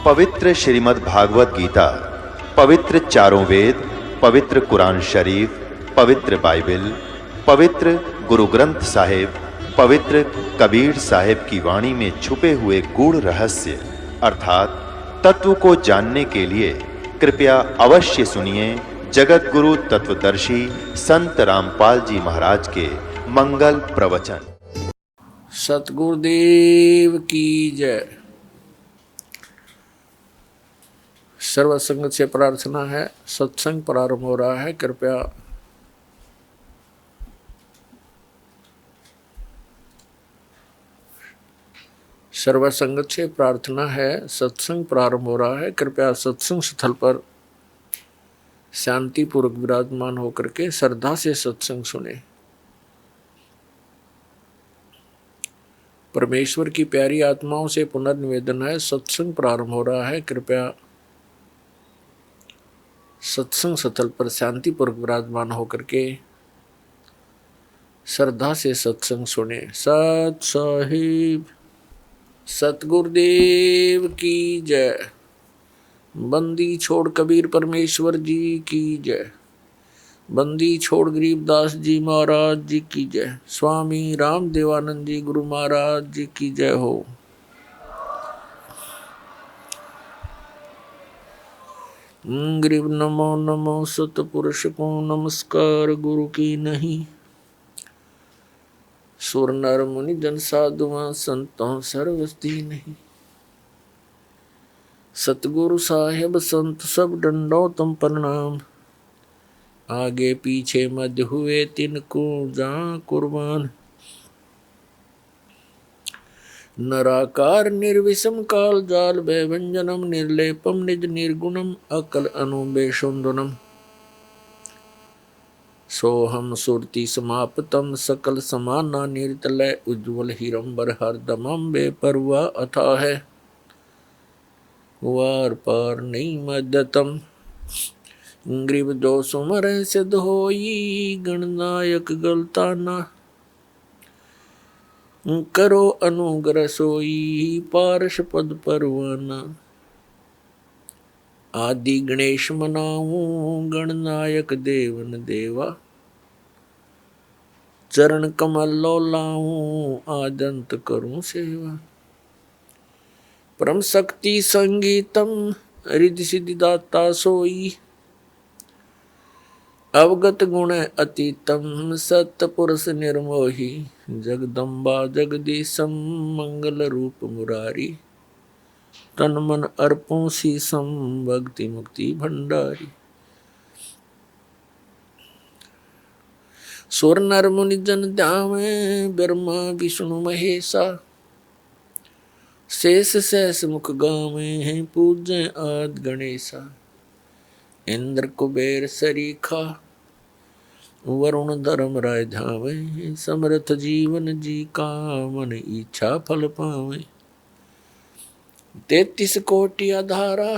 पवित्र श्रीमद् भागवत गीता, पवित्र चारों वेद, पवित्र कुरान शरीफ, पवित्र बाइबल, पवित्र गुरु ग्रंथ साहिब, पवित्र कबीर साहिब की वाणी में छुपे हुए गूढ़ रहस्य अर्थात तत्व को जानने के लिए कृपया अवश्य सुनिए जगत गुरु तत्वदर्शी संत रामपाल जी महाराज के मंगल प्रवचन। सतगुरुदेव की जय। सर्व संगत से प्रार्थना है, सत्संग प्रारंभ हो रहा है। कृपया सर्व संगत से प्रार्थना है, सत्संग प्रारंभ हो रहा है। कृपया सत्संग स्थल पर शांतिपूर्वक विराजमान होकर के श्रद्धा से सत्संग सुने। परमेश्वर की प्यारी आत्माओं से पुनर्निवेदन है, सत्संग प्रारंभ हो रहा है। कृपया सत्संग स्थल पर शांतिपूर्वक विराजमान होकर के श्रद्धा से सत्संग सुने। सत साहिब सतगुरुदेव की जय। बंदी छोड़ कबीर परमेश्वर जी की जय। बंदी छोड़ गरीबदास जी महाराज जी की जय। स्वामी राम देवानंद जी गुरु महाराज जी की जय हो। गरीब नमो नमो सतपुरुष को नमस्कार गुरु की नहीं। सुर नर मुनि जन साधुआ संतों सर्वस्ती नहीं। सतगुरु साहेब संत सब डंडो तुम प्रणाम। आगे पीछे मध्य हुए तिनको जा कुर्बान। नराकार निर्विषम काल जाल भयभंजनम निर्लेपम निज निर्गुणम अकल अनुबेशुंदनम। सोहम सुरति समाप्तम सकल समाना निर्तलय उज्ज्वल हिरंबर हरदमम बेपरवा अथा है वार पार नहीं मध्यतम। ग्रीव जो सुमर सिद्ध होई गणनायक गलताना। करो अनुग्रह सोई पारश पद परवाना। आदि गणेश मनाऊं गणनायक देवन देवा। चरण कमल लो लाऊं आदंत करूं सेवा। परम शक्ति संगीतम रिद्धि सिद्धि दाता सोई। अवगत गुण अतीतम सत्पुरुष निर्मोही। जगदम्बा जगदीशम मंगल रूप मुरारी। तन मन अर्पों शीसम भक्ति मुक्ति भंडारी। सुर नर मुनि जन ध्यावे ब्रह्मा विष्णु महेशा। शेष सहस मुख गावे हैं पूज्य आद गणेशा। इंद्र कुबेर सरीखा वरुण धर्म राय धावे। समर्थ जीवन जी का मन इच्छा फल पावे। 33 कोटि आधारा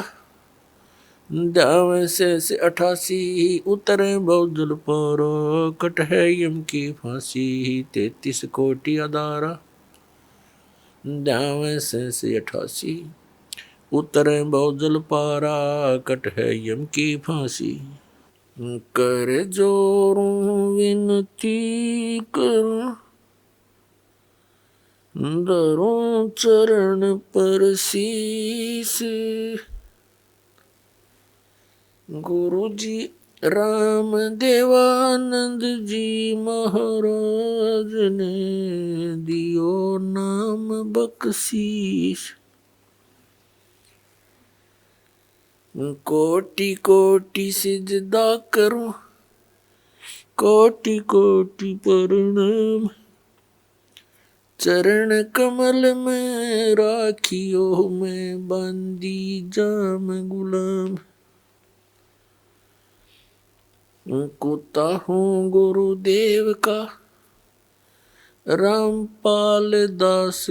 ध्यावे से 88 उतरे बहुजल पारा। कट है यम की फांसी 33 कोटि आधारा ध्यावे से 88 उतरे बहुजल पारा। कट है यम की फांसी। कर जोरूं विनती करूं धरूं चरण पर शीस। गुरु जी राम देवानंद जी महाराज ने दियो नाम बख्शीश। कोटि कोटि सिजदा करूं कोटि कोटि प्रणाम। चरण कमल में राखियो मैं बंदी जाम गुलाम। कुत्ता हूँ गुरुदेव का रामपाल दास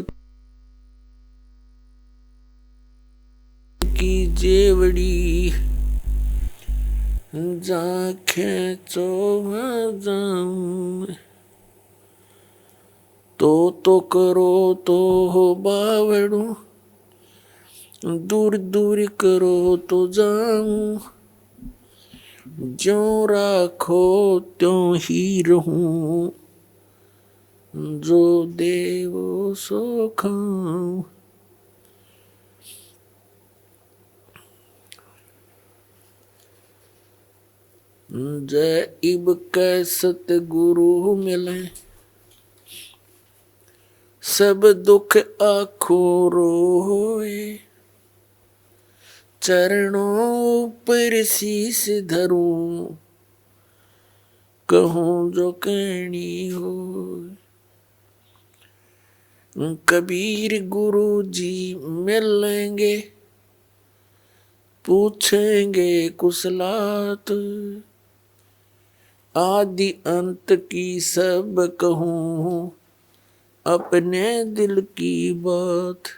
की जेवड़ी। जा खेचो जाऊं तो करो तो हो बावड़ू। दूर दूर करो तो जाऊं, ज्यों राखो त्यों ही रहूं, जो देवो सो खाऊं। जय इब कै सतगुरु मिले, सब दुख आखो रोए, चरणों पर शीस धरूं, कहूं जो कहनी हो। कबीर गुरु जी मिलेंगे, पूछेंगे कुशलात, आदि अंत की सब कहूं, अपने दिल की बात।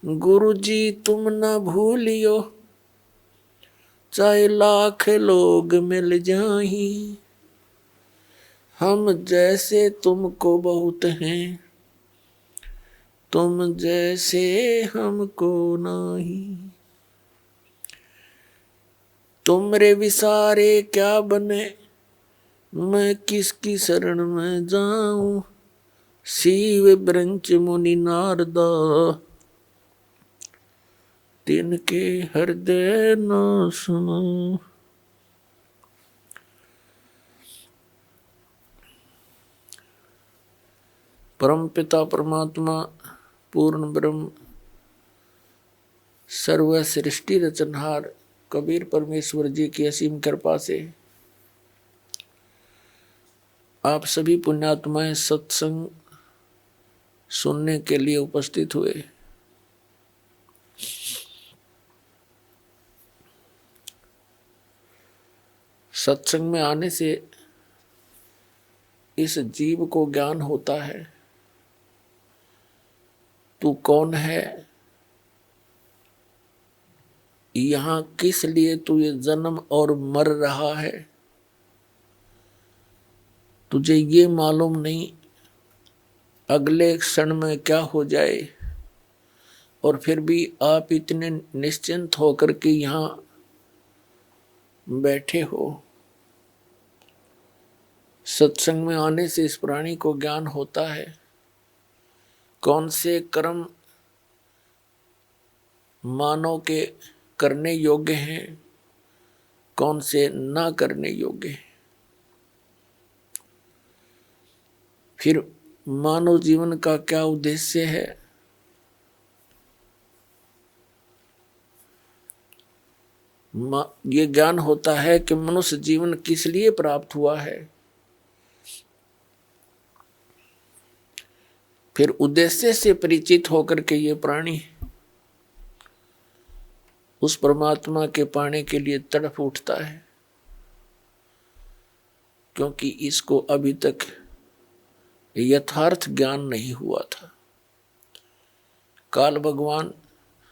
गुरु जी तुम न भूलियो, चाहे लाख लोग मिल जाही, हम जैसे तुमको बहुत हैं, तुम जैसे हमको नाही। तुमरे विसारे क्या बने, मैं किसकी शरण में जाऊं। शिव ब्रंच मुनि नारदा, तिनके हृदय न सुनो। परम पिता परमात्मा पूर्ण ब्रह्म सर्व सृष्टि रचनहार कबीर परमेश्वर जी की असीम कृपा से आप सभी पुण्यात्माएं सत्संग सुनने के लिए उपस्थित हुए। सत्संग में आने से इस जीव को ज्ञान होता है, तू कौन है, यहाँ किस लिए तू ये जन्म और मर रहा है, तुझे ये मालूम नहीं अगले क्षण में क्या हो जाए। और फिर भी आप इतने निश्चिंत होकर के यहाँ बैठे हो। सत्संग में आने से इस प्राणी को ज्ञान होता है कौन से कर्म मानव के करने योग्य हैं, कौन से ना करने योग्य हैं। फिर मानव जीवन का क्या उद्देश्य है, ये ज्ञान होता है कि मनुष्य जीवन किस लिए प्राप्त हुआ है। फिर उद्देश्य से परिचित होकर के ये प्राणी उस परमात्मा के पाने के लिए तड़प उठता है, क्योंकि इसको अभी तक यथार्थ ज्ञान नहीं हुआ था। काल भगवान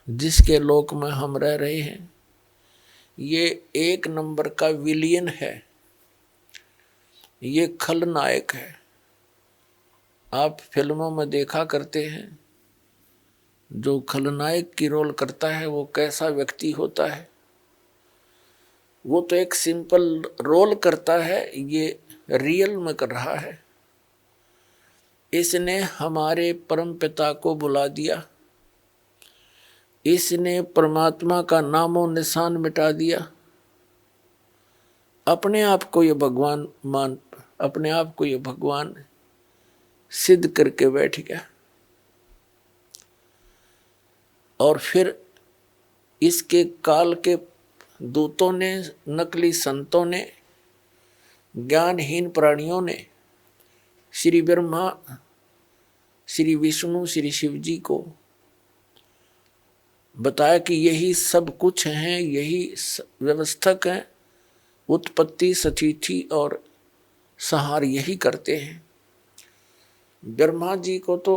जिसके लोक में हम रह रहे हैं, ये एक नंबर का विलियन है, ये खलनायक है। आप फिल्मों में देखा करते हैं जो खलनायक की रोल करता है वो कैसा व्यक्ति होता है। वो तो एक सिंपल रोल करता है, ये रियल में कर रहा है। इसने हमारे परम पिता को बुला दिया, इसने परमात्मा का नामो निशान मिटा दिया, अपने आप को ये अपने आप को ये भगवान सिद्ध करके बैठ गया। और फिर इसके काल के दूतों ने, नकली संतों ने, ज्ञानहीन प्राणियों ने श्री ब्रह्मा, श्री विष्णु, श्री शिव जी को बताया कि यही सब कुछ हैं, यही व्यवस्थक हैं, उत्पत्ति, स्थिति और संहार यही करते हैं। ब्रह्मा जी को तो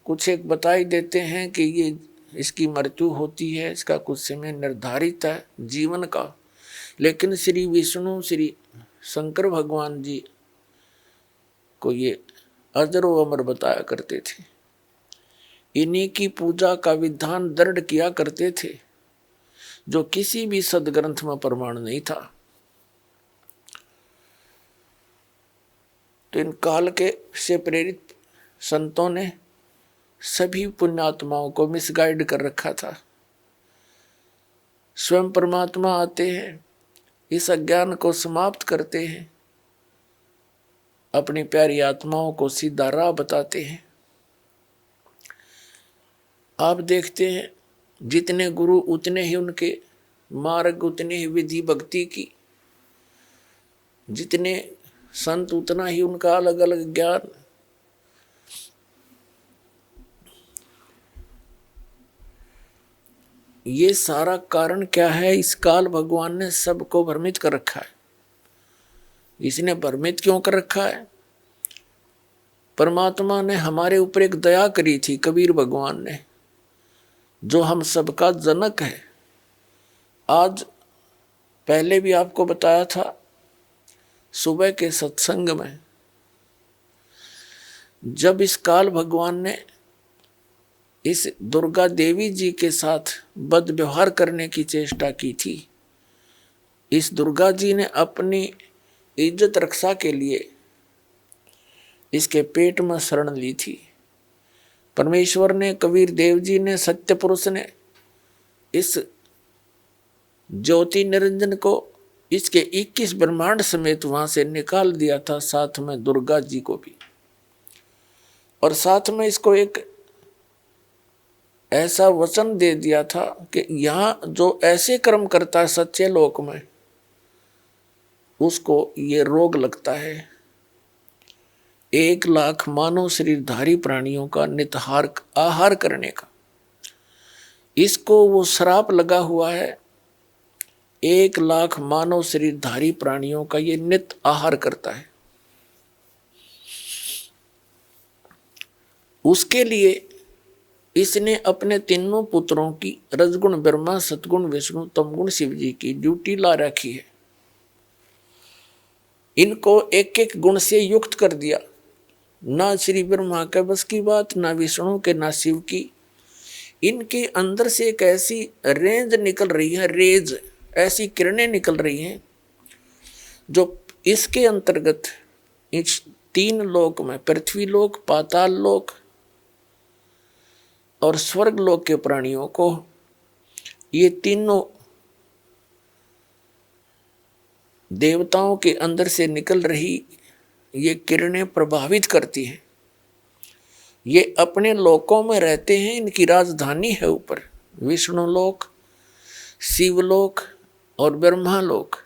कुछ एक बता ही देते हैं कि ये इसकी मृत्यु होती है, इसका कुछ समय निर्धारित है जीवन का। लेकिन श्री विष्णु, श्री शंकर भगवान जी को ये अजर व अमर बताया करते थे। इन्हीं की पूजा का विधान दृढ़ किया करते थे, जो किसी भी सदग्रंथ में प्रमाण नहीं था। तो इन काल के से प्रेरित संतों ने सभी पुण्यात्माओं को मिसगाइड कर रखा था। स्वयं परमात्मा आते हैं, इस अज्ञान को समाप्त करते हैं, अपनी प्यारी आत्माओं को सीधा राह बताते हैं। आप देखते हैं जितने गुरु उतने ही उनके मार्ग, उतने ही विधि भक्ति की, जितने संत उतना ही उनका अलग अलग ज्ञान। ये सारा कारण क्या है? इस काल भगवान ने सबको भ्रमित कर रखा है। इसने भ्रमित क्यों कर रखा है? परमात्मा ने हमारे ऊपर एक दया करी थी, कबीर भगवान ने, जो हम सबका जनक है। आज पहले भी आपको बताया था सुबह के सत्संग में, जब इस काल भगवान ने इस दुर्गा देवी जी के साथ बद व्यवहार करने की चेष्टा की थी, इस दुर्गा जी ने अपनी इज्जत रक्षा के लिए इसके पेट में शरण ली थी। परमेश्वर ने, कबीर देव जी ने, सत्य पुरुष ने इस ज्योति निरंजन को इसके 21 ब्रह्मांड समेत वहां से निकाल दिया था, साथ में दुर्गा जी को भी। और साथ में इसको एक ऐसा वचन दे दिया था कि यहाँ जो ऐसे कर्म करता है सच्चे लोक में, उसको ये रोग लगता है। 1 लाख मानव शरीरधारी प्राणियों का नितहार आहार करने का, इसको वो श्राप लगा हुआ है। 1 लाख मानव शरीरधारी प्राणियों का ये नित आहार करता है। उसके लिए इसने अपने तीनों पुत्रों की, रजगुण ब्रह्मा, सतगुण विष्णु, तमगुण शिव जी की ड्यूटी ला रखी है। इनको एक एक गुण से युक्त कर दिया। ना श्री ब्रह्मा के बस की बात, ना विष्णु के, ना शिव की। इनके अंदर से एक ऐसी रेंज निकल रही है, रेज, ऐसी किरणें निकल रही हैं जो इसके अंतर्गत इस 3 लोक में, पृथ्वी लोक, पाताल लोक और स्वर्ग लोक के प्राणियों को, ये तीनों देवताओं के अंदर से निकल रही ये किरणें प्रभावित करती हैं। ये अपने लोकों में रहते हैं, इनकी राजधानी है ऊपर, विष्णु लोक, शिवलोक और ब्रह्मा लोक।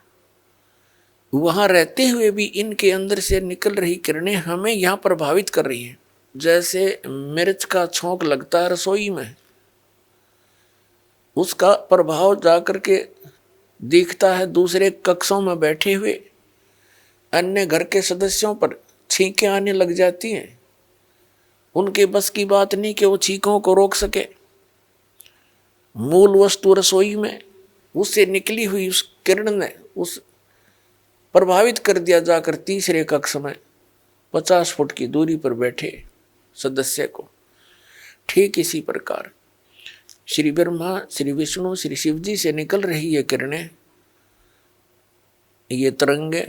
वहाँ रहते हुए भी इनके अंदर से निकल रही किरणें हमें यहाँ प्रभावित कर रही हैं। जैसे मिर्च का छोंक लगता है रसोई में, उसका प्रभाव जाकर के दिखता है दूसरे कक्षों में बैठे हुए अन्य घर के सदस्यों पर। छींकें आने लग जाती हैं, उनके बस की बात नहीं कि वो छींकों को रोक सके। मूल वस्तु रसोई में, उससे निकली हुई उस किरण ने उस प्रभावित कर दिया जाकर तीसरे कक्ष में 50 फुट की दूरी पर बैठे सदस्य को। ठीक इसी प्रकार श्री ब्रह्मा, श्री विष्णु, श्री शिव जी से निकल रही ये किरणें, ये तरंगे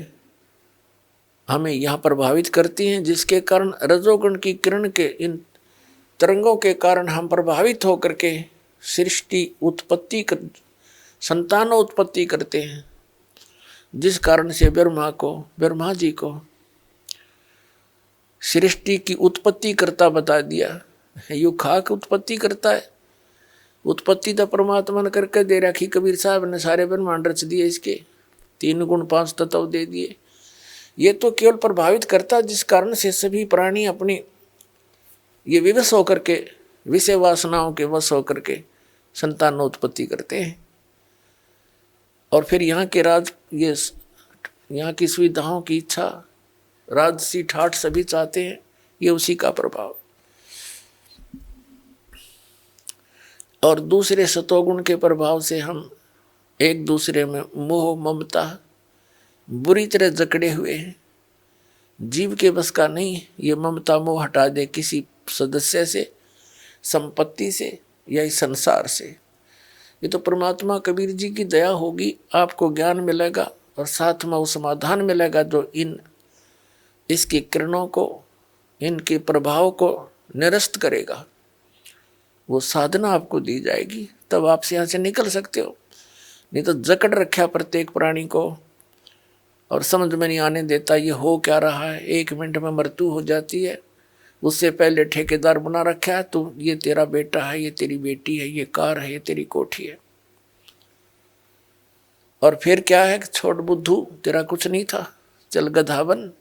हमें यहाँ प्रभावित करती हैं, जिसके कारण रजोगुण की किरण के इन तरंगों के कारण हम प्रभावित होकर के सृष्टि उत्पत्ति कर, संतान उत्पत्ति करते हैं। जिस कारण से ब्रह्मा जी को सृष्टि की उत्पत्ति करता बता दिया। यू खाक उत्पत्ति करता है, उत्पत्ति तो परमात्मा ने करके दे रखी। कबीर साहब ने सारे ब्रह्मांड रच दिए, इसके 3 गुण 5 तत्व दे दिए। ये तो केवल प्रभावित करता, जिस कारण से सभी प्राणी अपनी ये विवश होकर के, विषय वासनाओं के वश होकर के संतानोत्पत्ति करते हैं। और फिर यहाँ के यहाँ की सुविधाओं की इच्छा, राजसी ठाठ सभी चाहते हैं, ये उसी का प्रभाव। और दूसरे सतोगुण के प्रभाव से हम एक दूसरे में मोह ममता बुरी तरह जकड़े हुए हैं। जीव के बस का नहीं ये ममता मोह हटा दे किसी सदस्य से, संपत्ति से या इस संसार से। ये तो परमात्मा कबीर जी की दया होगी, आपको ज्ञान मिलेगा और साथ में वो समाधान मिलेगा जो इसकी किरणों को, इनके प्रभाव को निरस्त करेगा। वो साधना आपको दी जाएगी, तब आप यहाँ से निकल सकते हो। नहीं तो जकड़ रखा प्रत्येक प्राणी को और समझ में नहीं आने देता ये हो क्या रहा है। 1 मिनट में मृत्यु हो जाती है, उससे पहले ठेकेदार बना रखा है, तो ये तेरा बेटा है, ये तेरी बेटी है, ये कार है, ये तेरी कोठी है। और फिर क्या है, छोड़ बुद्धू, तेरा कुछ नहीं था, चल गधा बन।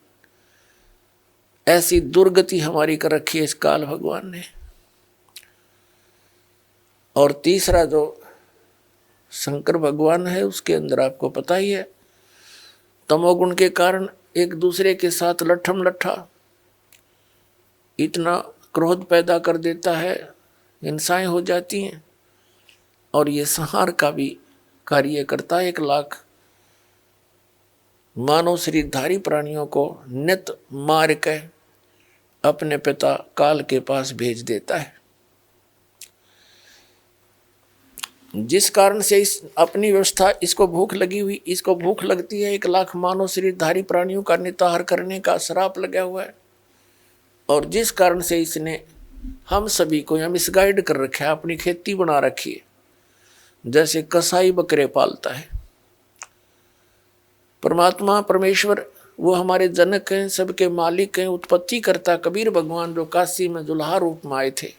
ऐसी दुर्गति हमारी कर रखी है इस काल भगवान ने। और तीसरा जो शंकर भगवान है, उसके अंदर आपको पता ही है, तमोगुण के कारण एक दूसरे के साथ लट्ठम लट्ठा इतना क्रोध पैदा कर देता है, हिंसाएं हो जाती हैं। और ये संहार का भी कार्य करता है। 1 लाख मानव शरीरधारी प्राणियों को नित मार के अपने पिता काल के पास भेज देता है। जिस कारण से इस अपनी व्यवस्था, इसको भूख लगी हुई, इसको भूख लगती है। 1 लाख मानव शरीरधारी प्राणियों का निताहार करने का श्राप लगा हुआ है। और जिस कारण से इसने हम सभी को यहाँ मिसगाइड कर रखा है, अपनी खेती बना रखी है। जैसे कसाई बकरे पालता है, परमात्मा परमेश्वर वो हमारे जनक हैं, सबके मालिक हैं, उत्पत्ति करता। कबीर भगवान जो काशी में दुल्हा रूप में आए थे,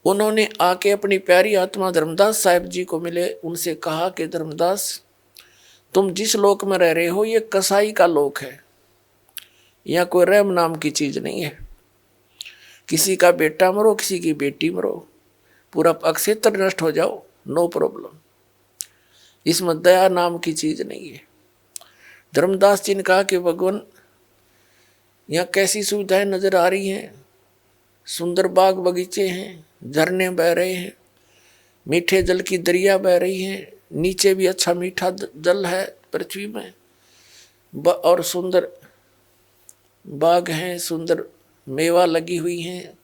उन्होंने आके अपनी प्यारी आत्मा धर्मदास साहिब जी को मिले। उनसे कहा कि धर्मदास, तुम जिस लोक में रह रहे हो ये कसाई का लोक है, यहाँ कोई रहम नाम की चीज नहीं है। किसी का बेटा मरो, किसी की बेटी मरो, पूरा अक्षेत्र नष्ट हो जाओ, नो प्रॉब्लम। इसमें दया नाम की चीज नहीं है। धर्मदास जी ने कहा कि भगवान, यहाँ कैसी सुविधाएं नजर आ रही हैं, सुंदर बाग बगीचे हैं, झरने बह रहे हैं, मीठे जल की दरिया बह रही हैं, नीचे भी अच्छा मीठा जल है पृथ्वी में, और सुंदर बाग हैं, सुंदर मेवा लगी हुई हैं,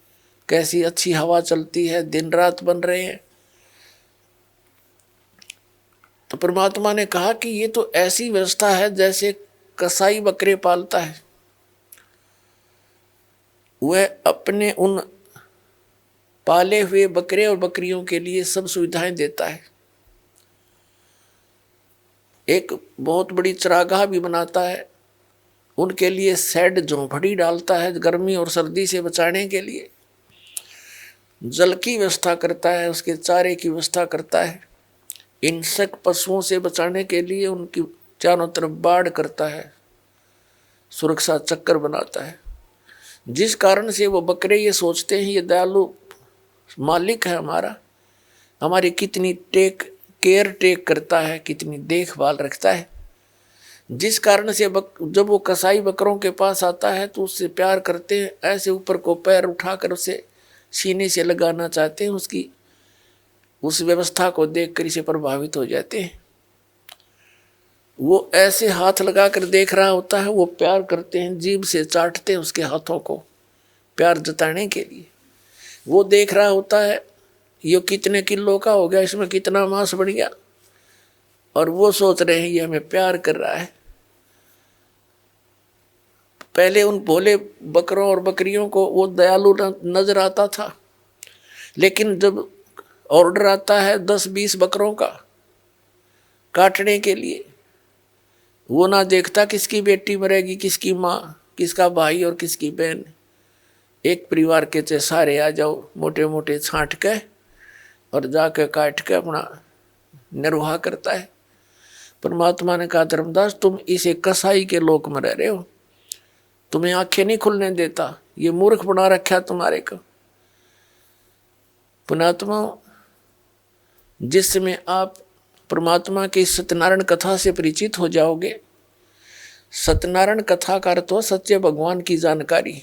कैसी अच्छी हवा चलती है, दिन रात बन रहे हैं। तो परमात्मा ने कहा कि ये तो ऐसी व्यवस्था है जैसे कसाई बकरे पालता है, वह अपने उन पाले हुए बकरे और बकरियों के लिए सब सुविधाएं देता है। एक बहुत बड़ी चरागाह भी बनाता है, उनके लिए शेड झोंपड़ी डालता है गर्मी और सर्दी से बचाने के लिए, जल की व्यवस्था करता है, उसके चारे की व्यवस्था करता है, हिंसक पशुओं से बचाने के लिए उनकी चारों तरफ बाड़ करता है, सुरक्षा चक्कर बनाता है। जिस कारण से वो बकरे ये सोचते हैं ये दयालु मालिक है हमारा, हमारी कितनी केयर टेक करता है, कितनी देखभाल रखता है। जिस कारण से जब वो कसाई बकरों के पास आता है तो उससे प्यार करते हैं, ऐसे ऊपर को पैर उठाकर उसे सीने से लगाना चाहते हैं, उसकी उस व्यवस्था को देखकर इसे प्रभावित हो जाते हैं। वो ऐसे हाथ लगाकर देख रहा होता है, वो प्यार करते हैं, जीभ से चाटते हैं उसके हाथों को प्यार जताने के लिए। वो देख रहा होता है ये कितने किलो का हो गया, इसमें कितना मांस बढ़ गया, और वो सोच रहे हैं ये हमें प्यार कर रहा है। पहले उन भोले बकरों और बकरियों को वो दयालु नजर आता था, लेकिन जब ऑर्डर आता है 10-20 बकरों का काटने के लिए, वो ना देखता किसकी बेटी मरेगी, किसकी माँ, किसका भाई और किसकी बहन। एक परिवार के चाहे सारे आ जाओ, मोटे मोटे छांट के और जाके काट के अपना निर्वाह करता है। परमात्मा ने कहा धर्मदास, तुम इसे कसाई के लोक में रह रहे हो, तुम्हें आंखें नहीं खुलने देता, ये मूर्ख बना रखा तुम्हारे को। पुणात्मा, जिस समय आप परमात्मा की सत्यनारायण कथा से परिचित हो जाओगे, सत्यनारायण कथा का अर्थ हो सच्चे भगवान की जानकारी,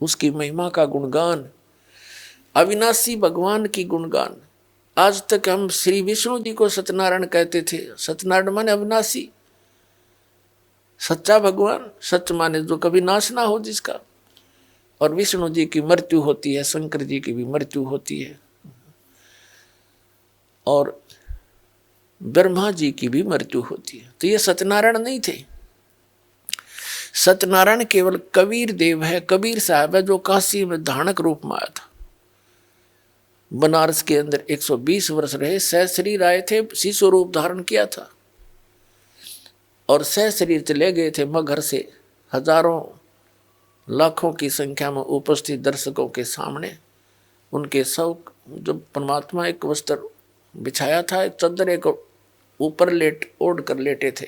उसकी महिमा का गुणगान, अविनाशी भगवान की गुणगान। आज तक हम श्री विष्णु जी को सत्यनारायण कहते थे। सत्यनारायण माने अविनाशी, सच्चा भगवान, सच माने जो कभी नाश ना हो जिसका। और विष्णु जी की मृत्यु होती है, शंकर जी की भी मृत्यु होती है, और ब्रह्मा जी की भी मृत्यु होती है। तो ये सत्यनारायण नहीं थे। सत्यनारायण केवल कबीर देव है, कबीर साहब है, जो काशी में धानक रूप में आया था। बनारस के अंदर 120 वर्ष रहे, सहशरीर आए थे, शिशु रूप धारण किया था और सहशरीर चले गए थे मगहर से हजारों लाखों की संख्या में उपस्थित दर्शकों के सामने। उनके सब जब परमात्मा एक वस्त्र बिछाया था, एक चादर एक ऊपर ओढ़ कर लेटे थे।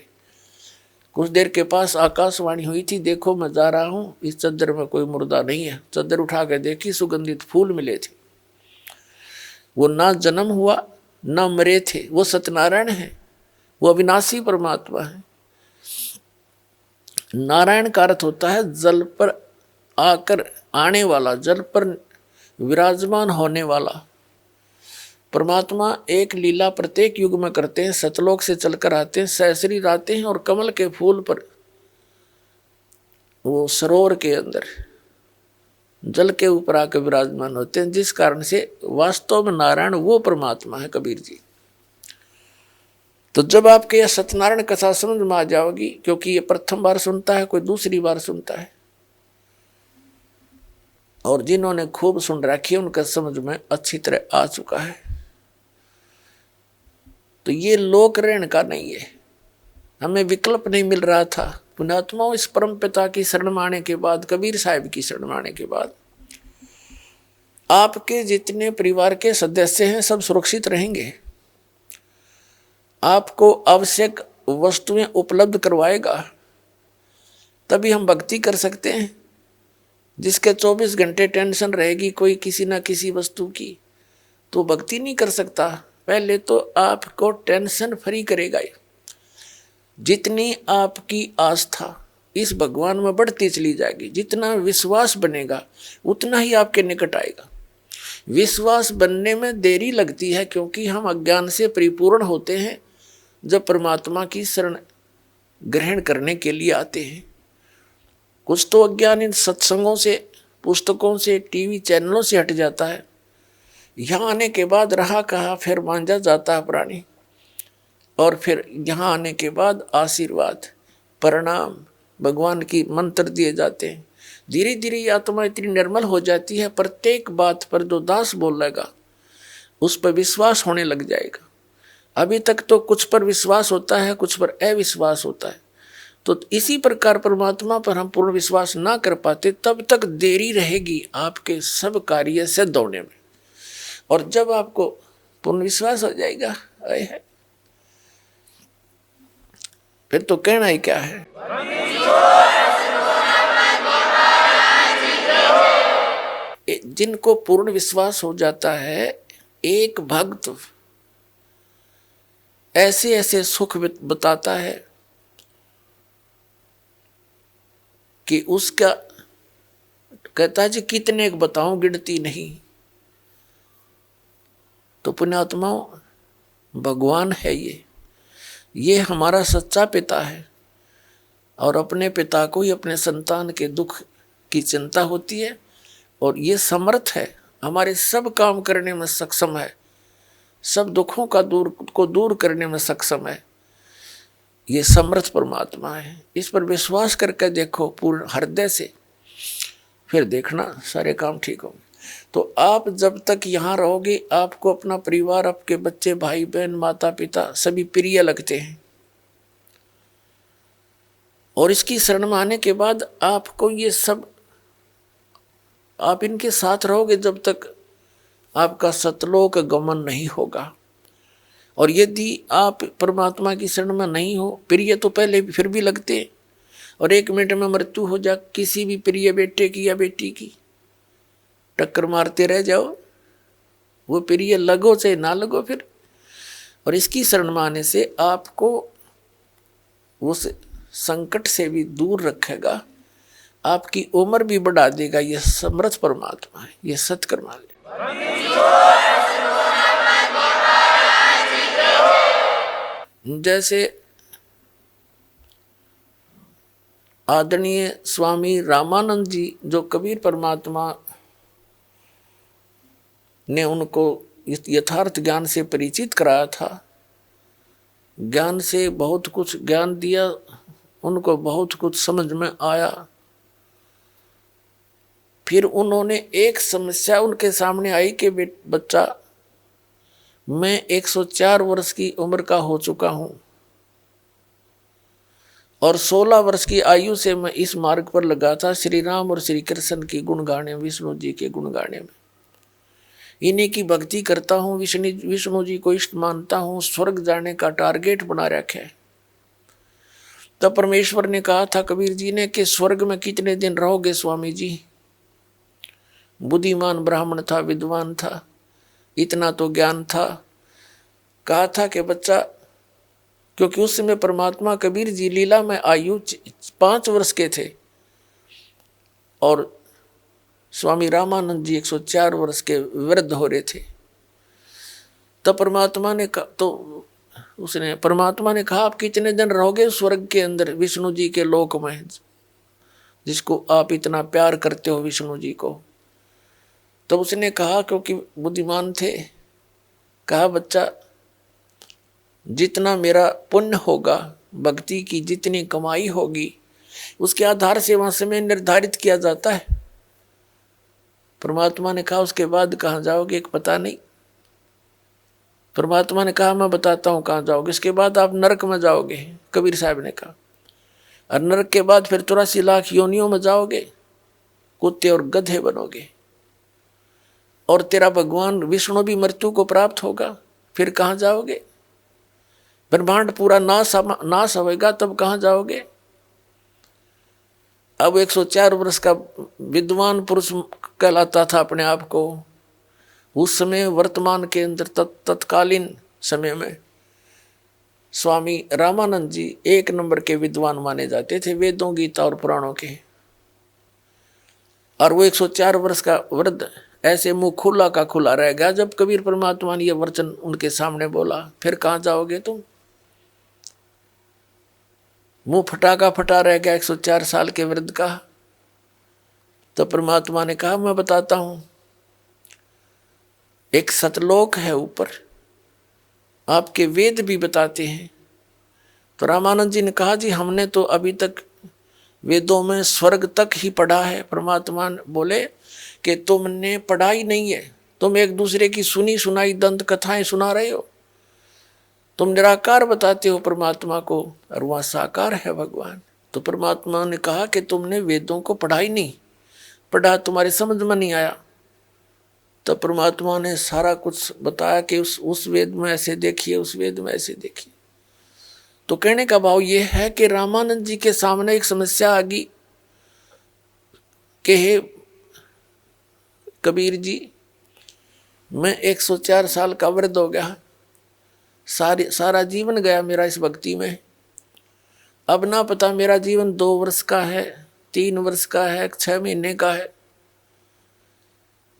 कुछ देर के पास आकाशवाणी हुई थी, देखो मैं जा रहा हूँ, इस चादर में कोई मुर्दा नहीं है। चादर उठा के देखी, सुगंधित फूल मिले थे। वो ना जन्म हुआ ना मरे थे, वो सत्यनारायण है, वो अविनाशी परमात्मा है। नारायण का अर्थ होता है जल पर आकर आने वाला, जल पर विराजमान होने वाला। परमात्मा एक लीला प्रत्येक युग में करते हैं, सतलोक से चलकर आते हैं, सहशरीर आते हैं और कमल के फूल पर, वो सरोवर के अंदर जल के ऊपर आकर विराजमान होते हैं, जिस कारण से वास्तव में नारायण वो परमात्मा है कबीर जी। तो जब आपके यह सत्यनारायण कथा समझ में आ जाओगी, क्योंकि ये प्रथम बार सुनता है, कोई दूसरी बार सुनता है, और जिन्होंने खूब सुन रखी है उनका समझ में अच्छी तरह आ चुका है। तो ये लोक ऋण का नहीं है, हमें विकल्प नहीं मिल रहा था। पुण्यात्माओं, इस परम पिता की शरण में आने के बाद, कबीर साहब की शरण में आने के बाद, आपके जितने परिवार के सदस्य हैं सब सुरक्षित रहेंगे। आपको आवश्यक वस्तुएं उपलब्ध करवाएगा, तभी हम भक्ति कर सकते हैं। जिसके 24 घंटे टेंशन रहेगी कोई किसी ना किसी वस्तु की, तो भक्ति नहीं कर सकता। पहले तो आपको टेंशन फ्री करेगा। जितनी आपकी आस्था इस भगवान में बढ़ती चली जाएगी, जितना विश्वास बनेगा उतना ही आपके निकट आएगा। विश्वास बनने में देरी लगती है, क्योंकि हम अज्ञान से परिपूर्ण होते हैं जब परमात्मा की शरण ग्रहण करने के लिए आते हैं। कुछ तो अज्ञान इन सत्संगों से, पुस्तकों से, टीवी चैनलों से हट जाता है। यहाँ आने के बाद रहा कहा फिर मांझा जाता है प्राणी, और फिर यहाँ आने के बाद आशीर्वाद, प्रणाम, भगवान की मंत्र दिए जाते हैं। धीरे धीरे ये आत्मा इतनी निर्मल हो जाती है, प्रत्येक बात पर जो दास बोलेगा उस पर विश्वास होने लग जाएगा। अभी तक तो कुछ पर विश्वास होता है, कुछ पर अविश्वास होता है। तो इसी प्रकार परमात्मा पर हम पूर्ण विश्वास ना कर पाते, तब तक देरी रहेगी आपके सब कार्य सिद्ध होने में। और जब आपको पूर्ण विश्वास हो जाएगा, है फिर तो कहना ही क्या है। जिनको पूर्ण विश्वास हो जाता है, एक भक्त ऐसे ऐसे सुख बताता है कि उसका कहता है जी कितने बताऊं, गिनती नहीं। तो पुण्यात्माओं, भगवान है ये हमारा सच्चा पिता है, और अपने पिता को ही अपने संतान के दुख की चिंता होती है, और ये समर्थ है, हमारे सब काम करने में सक्षम है, सब दुखों को दूर करने में सक्षम है। ये समर्थ परमात्मा है। इस पर विश्वास करके देखो पूर्ण हृदय से, फिर देखना सारे काम ठीक होंगे। तो आप जब तक यहाँ रहोगे, आपको अपना परिवार, आपके बच्चे, भाई बहन, माता पिता सभी प्रिय लगते हैं। और इसकी शरण में आने के बाद आपको ये सब, आप इनके साथ रहोगे जब तक आपका सतलोक गमन नहीं होगा। और यदि आप परमात्मा की शरण में नहीं हो, प्रिय तो पहले भी फिर भी लगते हैं, और एक मिनट में मृत्यु हो जा किसी भी प्रिय बेटे की या बेटी की, टक्कर मारते रह जाओ, वो प्रिय लगो चाहे ना लगो फिर। और इसकी शरण में आने से आपको उस संकट से भी दूर रखेगा, आपकी उम्र भी बढ़ा देगा। ये समर्थ परमात्मा है, ये सत्कर्मालय। जैसे आदरणीय स्वामी रामानंद जी जो कबीर परमात्मा ने उनको इस यथार्थ ज्ञान से परिचित कराया था, ज्ञान से बहुत कुछ ज्ञान दिया, उनको बहुत कुछ समझ में आया। फिर उन्होंने एक समस्या उनके सामने आई कि बच्चा, मैं 104 वर्ष की उम्र का हो चुका हूं और 16 वर्ष की आयु से मैं इस मार्ग पर लगा था, श्री राम और श्री कृष्ण की गुण गाने, विष्णु जी के गुण गाने में, इन्हीं की भक्ति करता हूँ, विष्णु जी को इष्ट मानता हूँ, स्वर्ग जाने का टारगेट बना रखा है। तब परमेश्वर ने कहा था कबीर जी ने कि स्वर्ग में कितने दिन रहोगे स्वामी जी। बुद्धिमान ब्राह्मण था, विद्वान था, इतना तो ज्ञान था। कहा था कि बच्चा, क्योंकि उस समय परमात्मा कबीर जी लीला में आयु 5 वर्ष के थे और स्वामी रामानंद जी 104 वर्ष के वृद्ध हो रहे थे। तब परमात्मा ने कहा आप कितने दिन रहोगे स्वर्ग के अंदर, विष्णु जी के लोक में, जिसको आप इतना प्यार करते हो विष्णु जी को। तब उसने कहा, क्योंकि बुद्धिमान थे, कहा बच्चा जितना मेरा पुण्य होगा, भक्ति की जितनी कमाई होगी, उसके आधार से वहां समय निर्धारित किया जाता है। परमात्मा ने कहा उसके बाद कहाँ जाओगे एक पता नहीं। परमात्मा ने कहा मैं बताता हूँ कहाँ जाओगे, इसके बाद आप नरक में जाओगे, कबीर साहब ने कहा। और नरक के बाद फिर 84 लाख योनियों में जाओगे, कुत्ते और गधे बनोगे, और तेरा भगवान विष्णु भी मृत्यु को प्राप्त होगा। फिर कहाँ जाओगे? ब्रह्मांड पूरा नाश होगा, तब कहाँ जाओगे? अब 104 वर्ष का विद्वान पुरुष कहलाता था अपने आप को। उस समय वर्तमान के अंदर तत्कालीन समय में स्वामी रामानंद जी 1 नंबर के विद्वान माने जाते थे, वेदों, गीता और पुराणों के। और वो 104 वर्ष का वृद्ध ऐसे मुंह खुला का खुला रह गया जब कबीर परमात्मा ने यह वचन उनके सामने बोला, फिर कहाँ जाओगे तुम? मुंह फटा का फटा रह गया 104 साल के वृद्ध का। तो परमात्मा ने कहा मैं बताता हूं, एक सतलोक है ऊपर, आपके वेद भी बताते हैं। तो रामानंद जी ने कहा जी हमने तो अभी तक वेदों में स्वर्ग तक ही पढ़ा है। परमात्मा बोले कि तुमने पढ़ा ही नहीं है, तुम एक दूसरे की सुनी सुनाई दंत कथाएं सुना रहे हो। तुम निराकार बताते हो परमात्मा को, और वहाँ साकार है भगवान। तो परमात्मा ने कहा कि तुमने वेदों को पढ़ा ही नहीं, पढ़ा तुम्हारे समझ में नहीं आया। तो परमात्मा ने सारा कुछ बताया कि उस वेद में ऐसे देखिए, उस वेद में ऐसे देखिए। तो कहने का भाव ये है कि रामानंद जी के सामने एक समस्या आ गई कि हे कबीर जी, मैं 104 साल का वृद्ध हो गया, सारा जीवन गया मेरा इस भक्ति में। अब ना पता मेरा जीवन 2 वर्ष का है, 3 वर्ष का है, 6 महीने का है।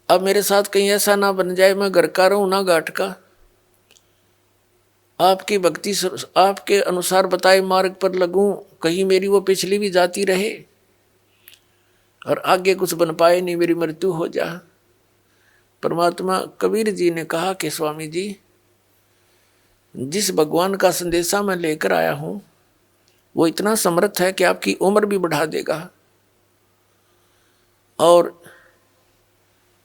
अब मेरे साथ कहीं ऐसा ना बन जाए मैं घर का रहूं ना घाट का। आपकी भक्ति आपके अनुसार बताए मार्ग पर लगूं, कहीं मेरी वो पिछली भी जाती रहे और आगे कुछ बन पाए नहीं, मेरी मृत्यु हो जा। परमात्मा कबीर जी ने कहा कि स्वामी जी, जिस भगवान का संदेशा मैं लेकर आया हूं वो इतना समर्थ है कि आपकी उम्र भी बढ़ा देगा, और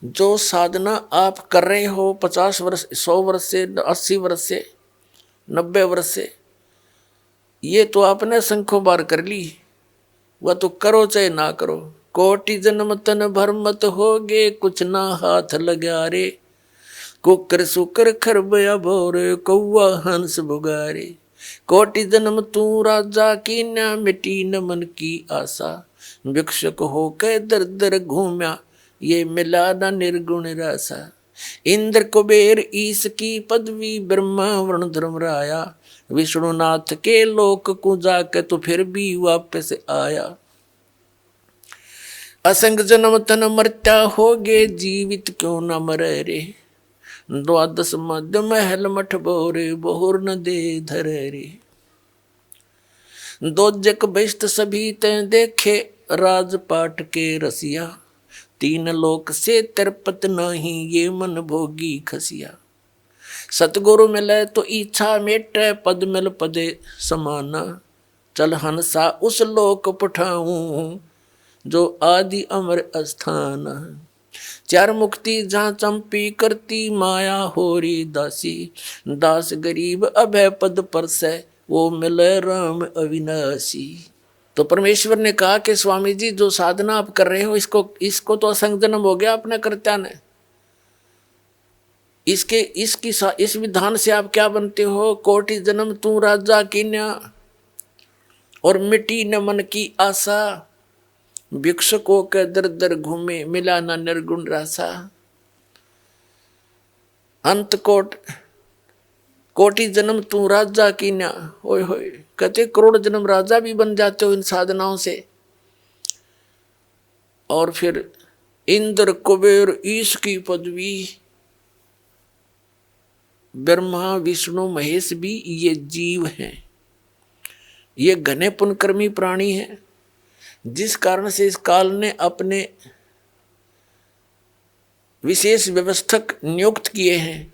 जो साधना आप कर रहे हो 50 वर्ष, 100 वर्ष से, 80 वर्ष से, 90 वर्ष से, ये तो आपने संख्यों बार कर ली, वह तो करो चाहे ना करो। कोटि जन्म तन भर मत होगे, कुछ ना हाथ लगा रे। कुकर सुकर खरबया भोरे, कौआ हंस बुगारे। कोटि जन्म तू राजा की, न मिटी न मन की आशा। भिक्षुक हो के दर दर घूम्या, ये मिला न निर्गुण रासा। इंद्र कुबेर ईश की पदवी, ब्रह्मा वरुण धर्मराया। विष्णुनाथ के लोक को जाके तो फिर भी वापस आया। असंग जन्म तन मरत्या होगे, जीवित क्यों न मरे रे। 12 मध्य महल मठ बोरे, बोर न दे धरे रे। दोजक बेश्त सभी तैं देखे, राजपाट के रसिया। तीन लोक से तिरपत नहीं, ये मन भोगी खसिया। सतगुरु मिले तो इच्छा मेटे, पद मिल पदे समाना। चल हंसा उस लोक पठाऊं, जो आदि अमर अस्थान। चार मुक्ति जहाँ चंपी करती, माया होरी दासी। दास गरीब अभय पद पर से, वो मिले राम अविनाशी। तो परमेश्वर ने कहा कि स्वामी जी जो साधना आप कर रहे हो, इसको तो असंग जन्म हो गया अपने कर्ता ने। इस विधान से आप क्या बनते हो? कोटि जन्म तू राजा कीन्या, और मिटी न मन की आशा। भिक्षुकों के दर दर घूमे, मिला न निर्गुण रासा। अंत कोटि जन्म तू राजा कीन्या। होय होय, कहते करोड़ जन्म राजा भी बन जाते हो इन साधनाओं से। और फिर इंद्र कुबेर ईश की पदवी, ब्रह्मा विष्णु महेश भी ये जीव हैं, ये घने पुण्यकर्मी प्राणी हैं, जिस कारण से इस काल ने अपने विशेष व्यवस्थक नियुक्त किए हैं।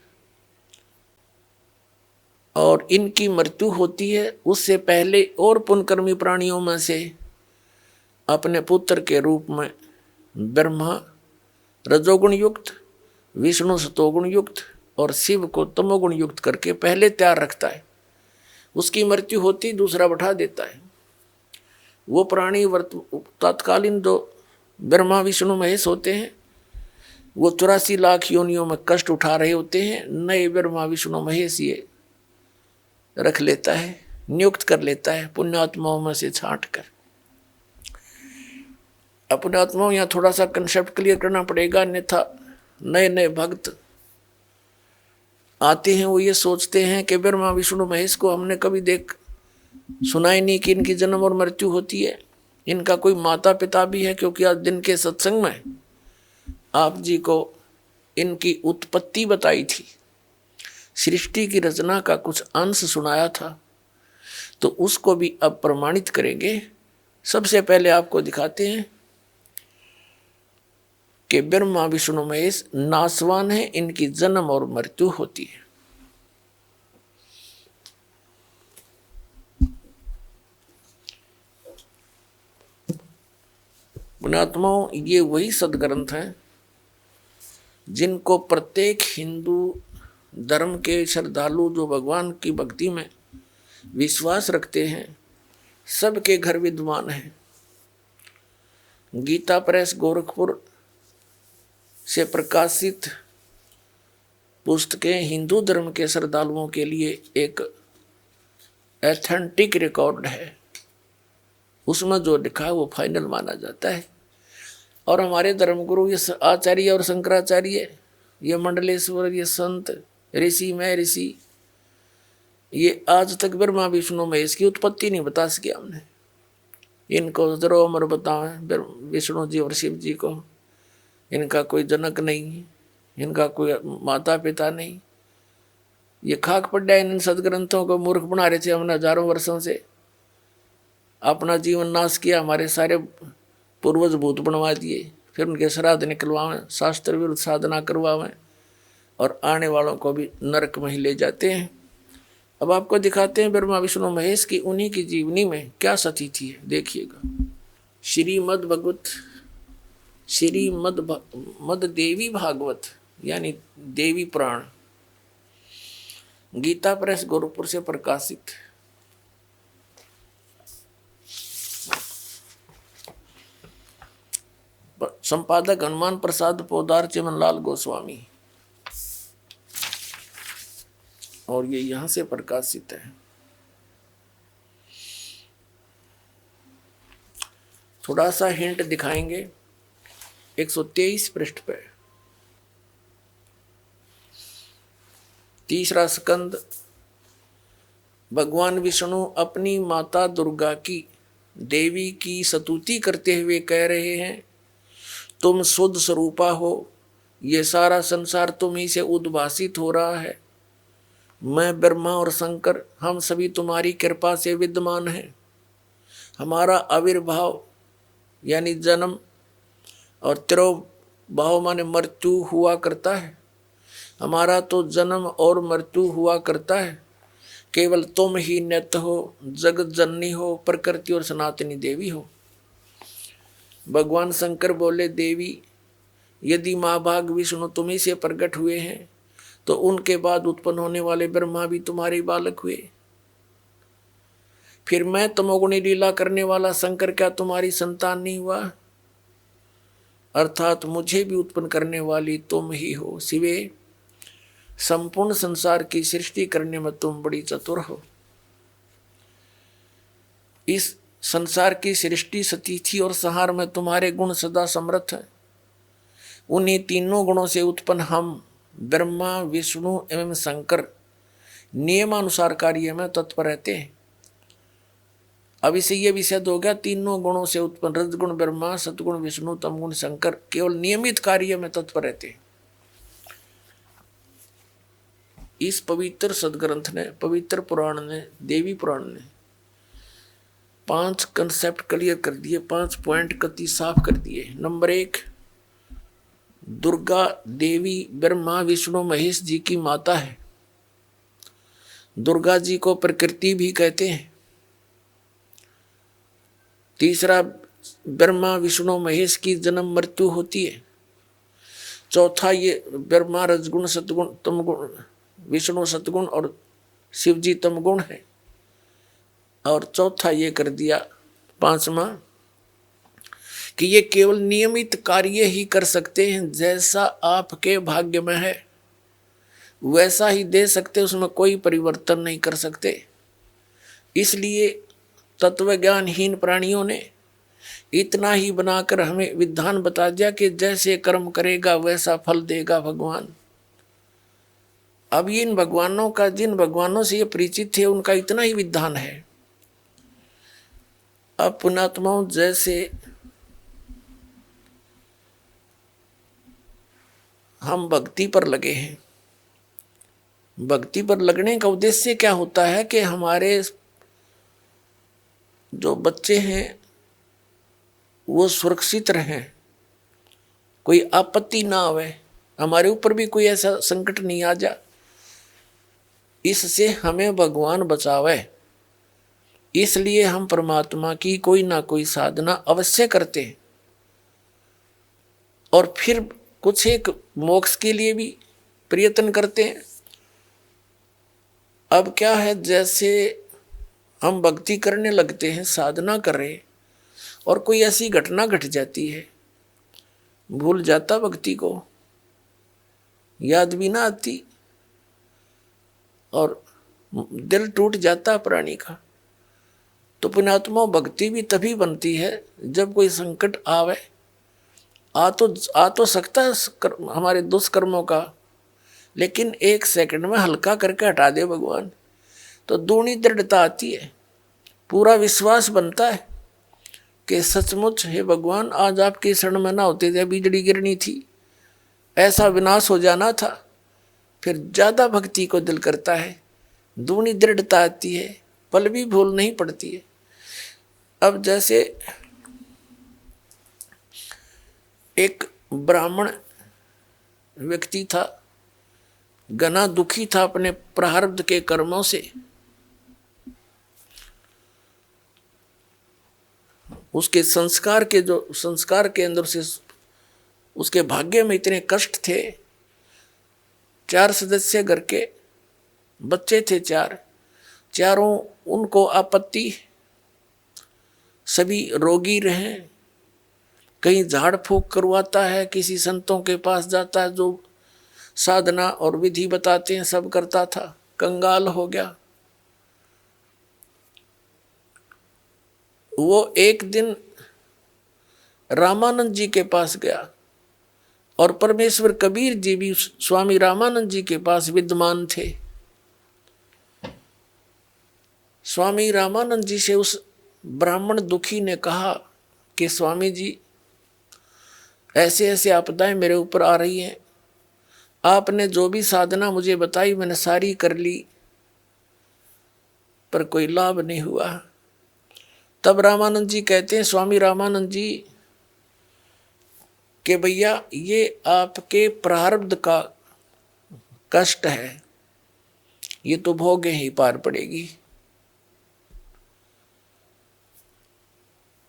और इनकी मृत्यु होती है उससे पहले और पुण्यकर्मी प्राणियों में से अपने पुत्र के रूप में ब्रह्मा रजोगुण युक्त, विष्णु सतोगुण युक्त और शिव को तमोगुण युक्त करके पहले तैयार रखता है। उसकी मृत्यु होती दूसरा बैठा देता है। वो प्राणी तत्कालीन जो ब्रह्मा विष्णु महेश होते हैं, वो 84 लाख योनियों में कष्ट उठा रहे होते हैं। नए ब्रह्मा विष्णु महेश ये रख लेता है, नियुक्त कर लेता है पुण्यात्माओं में से छांट कर। अपने आत्माओं यहाँ थोड़ा सा कंसेप्ट क्लियर करना पड़ेगा, अन्यथा नए नए भक्त आते हैं, वो ये सोचते हैं कि ब्रह्मा विष्णु महेश को हमने कभी सुना ही नहीं कि इनकी जन्म और मृत्यु होती है। इनका कोई माता पिता भी है, क्योंकि आज दिन के सत्संग में आप जी को इनकी उत्पत्ति बताई थी, सृष्टि की रचना का कुछ अंश सुनाया था, तो उसको भी अब प्रमाणित करेंगे। सबसे पहले आपको दिखाते हैं कि ब्रह्मा विष्णु महेश नासवान है, इनकी जन्म और मृत्यु होती है। पुण्यात्माओं, ये वही सदग्रंथ हैं जिनको प्रत्येक हिंदू धर्म के श्रद्धालु जो भगवान की भक्ति में विश्वास रखते हैं, सबके घर विद्वान हैं। गीता प्रेस गोरखपुर से प्रकाशित पुस्तकें हिंदू धर्म के श्रद्धालुओं के लिए एक एथेंटिक रिकॉर्ड है। उसमें जो लिखा है वो फाइनल माना जाता है। और हमारे धर्मगुरु ये आचार्य और शंकराचार्य, ये मंडलेश्वर, ये संत ऋषि में ऋषि, ये आज तक ब्रह्मा विष्णु महेश की उत्पत्ति नहीं बता सके हमने। इनको जरो अमर बताएं विष्णु जी और शिव जी को, इनका कोई जनक नहीं, इनका कोई माता पिता नहीं। ये खाक पड़ जाए इन सदग्रंथों को, मूर्ख बना रहे थे हमने हजारों वर्षों से। अपना जीवन नाश किया, हमारे सारे पूर्वज भूत बनवा दिए, फिर उनके श्राद्ध निकलवावें, शास्त्र विरुद्ध साधना करवावें, और आने वालों को भी नरक में ही ले जाते हैं। अब आपको दिखाते हैं ब्रह्मा विष्णु महेश की उन्हीं की जीवनी में क्या स्थिति है, देखिएगा। श्रीमद देवी भागवत यानी देवी पुराण, गीता प्रेस गोरखपुर से प्रकाशित। संपादक हनुमान प्रसाद पोदार चिमनलाल गोस्वामी, और ये यहां से प्रकाशित है। थोड़ा सा हिंट दिखाएंगे 123 पृष्ठ पे। तीसरा स्कंद, भगवान विष्णु अपनी माता दुर्गा की, देवी की स्तुति करते हुए कह रहे हैं, तुम शुद्ध स्वरूपा हो, ये सारा संसार तुम ही से उद्भासित हो रहा है। मैं ब्रह्मा और शंकर हम सभी तुम्हारी कृपा से विद्यमान हैं। हमारा आविर्भाव यानी जन्म और तिरोभाव माने मृत्यु हुआ करता है। हमारा तो जन्म और मृत्यु हुआ करता है। केवल तुम ही नित्य हो, जगत जननी हो, प्रकृति और सनातनी देवी हो। भगवान शंकर बोले, देवी यदि माँ भाग विष्णु तुम्ही से प्रकट हुए हैं तो उनके बाद उत्पन्न होने वाले ब्रह्मा भी तुम्हारे बालक हुए। फिर मैं तमोगुणी लीला करने वाला शंकर क्या तुम्हारी संतान नहीं हुआ? अर्थात मुझे भी उत्पन्न करने वाली तुम ही हो। शिवे, संपूर्ण संसार की सृष्टि करने में तुम बड़ी चतुर हो। इस संसार की सृष्टि सतिथि और संहार में तुम्हारे गुण सदा समर्थ है। उन्हीं तीनों गुणों से उत्पन्न हम ब्रह्मा, विष्णु एवं शंकर नियमानुसार कार्य में तत्पर रहते हैं। अब इसे यह भी सिद्ध हो गया, तीनों गुणों से उत्पन्न रजगुण ब्रह्मा, सतगुण विष्णु, तमगुण शंकर केवल नियमित कार्य में तत्पर रहते हैं। इस पवित्र सदग्रंथ ने, पवित्र पुराण ने, देवी पुराण ने 5 कंसेप्ट क्लियर कर दिए, 5 पॉइंट कति साफ कर दिए। नंबर 1, दुर्गा देवी ब्रह्मा विष्णु महेश जी की माता है। दुर्गा जी को प्रकृति भी कहते हैं। तीसरा, ब्रह्मा विष्णु महेश की जन्म मृत्यु होती है। चौथा, ये ब्रह्मा रजगुण सतगुण तमगुण, विष्णु सतगुण और शिव जी तमगुण है। और चौथा ये कर दिया 5वां कि ये केवल नियमित कार्य ही कर सकते हैं। जैसा आपके भाग्य में है वैसा ही दे सकते, उसमें कोई परिवर्तन नहीं कर सकते। इसलिए तत्व ज्ञानहीन प्राणियों ने इतना ही बनाकर हमें विधान बता दिया कि जैसे कर्म करेगा वैसा फल देगा भगवान। अब इन भगवानों का, जिन भगवानों से ये परिचित थे, उनका इतना ही विधान है। अब पुण्यात्माओं, जैसे हम भक्ति पर लगे हैं, भक्ति पर लगने का उद्देश्य क्या होता है कि हमारे जो बच्चे हैं वो सुरक्षित रहें, कोई आपत्ति ना आवे, हमारे ऊपर भी कोई ऐसा संकट नहीं आ जा, इससे हमें भगवान बचावे। इसलिए हम परमात्मा की कोई ना कोई साधना अवश्य करते हैं और फिर कुछ एक मोक्ष के लिए भी प्रयत्न करते हैं। अब क्या है, जैसे हम भक्ति करने लगते हैं, साधना कर रहे, और कोई ऐसी घटना घट जाती है, भूल जाता भक्ति को, याद भी ना आती और दिल टूट जाता प्राणी का। तो पुण्यात्मा, भक्ति भी तभी बनती है जब कोई संकट आवे। आ तो सकता है हमारे दुष्कर्मों का, लेकिन 1 सेकंड में हल्का करके हटा दे भगवान, तो दूनी दृढ़ता आती है, पूरा विश्वास बनता है कि सचमुच हे भगवान, आज आपके शरण में ना होते थे बिजली गिरनी थी, ऐसा विनाश हो जाना था। फिर ज्यादा भक्ति को दिल करता है, दूनी दृढ़ता आती है, पल भी भूल नहीं पड़ती है। अब जैसे एक ब्राह्मण व्यक्ति था, घना दुखी था अपने प्रारब्ध के कर्मों से। उसके संस्कार के अंदर से उसके भाग्य में इतने कष्ट थे। 4 सदस्य घर के बच्चे थे, चारों उनको आपत्ति, सभी रोगी रहे। कहीं झाड़ फूक करवाता है, किसी संतों के पास जाता है जो साधना और विधि बताते हैं, सब करता था, कंगाल हो गया। वो एक दिन रामानंद जी के पास गया और परमेश्वर कबीर जी भी स्वामी रामानंद जी के पास विद्यमान थे। स्वामी रामानंद जी से उस ब्राह्मण दुखी ने कहा कि स्वामी जी, ऐसे ऐसे आपदाएं मेरे ऊपर आ रही हैं, आपने जो भी साधना मुझे बताई मैंने सारी कर ली, पर कोई लाभ नहीं हुआ। तब रामानंद जी कहते हैं, स्वामी रामानंद जी, कि भैया ये आपके प्रारब्ध का कष्ट है, ये तो भोगे ही पार पड़ेगी।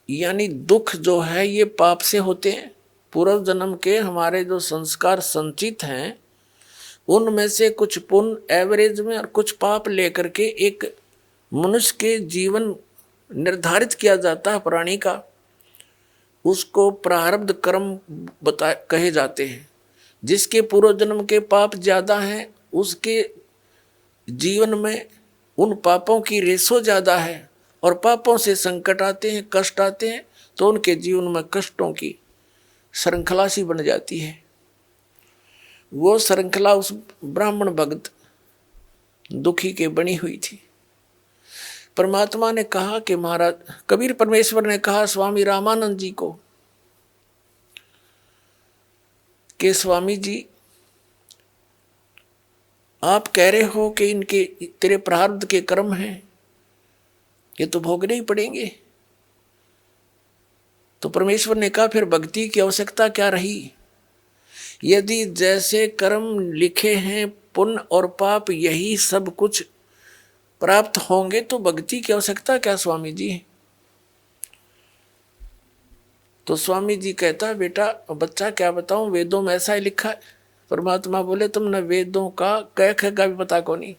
यानी दुख जो है ये पाप से होते हैं। पूर्व जन्म के हमारे जो संस्कार संचित हैं उनमें से कुछ पुण्य एवरेज में और कुछ पाप लेकर के एक मनुष्य के जीवन निर्धारित किया जाता है प्राणी का, उसको प्रारब्ध कर्म कहे जाते हैं। जिसके पूर्व जन्म के पाप ज्यादा हैं उसके जीवन में उन पापों की रेशो ज्यादा है, और पापों से संकट आते हैं, कष्ट आते हैं, तो उनके जीवन में कष्टों की श्रृंखला सी बन जाती है। वो श्रृंखला उस ब्राह्मण भक्त दुखी के बनी हुई थी। परमात्मा ने कहा कि महाराज, कबीर परमेश्वर ने कहा स्वामी रामानंद जी को कि स्वामी जी, आप कह रहे हो कि इनके तेरे प्रारब्ध के कर्म हैं, ये तो भोगने ही पड़ेंगे। तो परमेश्वर ने कहा फिर भक्ति की आवश्यकता क्या रही? यदि जैसे कर्म लिखे हैं पुण्य और पाप यही सब कुछ प्राप्त होंगे तो भक्ति की आवश्यकता क्या स्वामी जी? तो स्वामी जी कहता, बेटा बच्चा क्या बताऊं, वेदों में ऐसा ही लिखा है। परमात्मा बोले, तुमने वेदों का कह का भी पता को नहीं,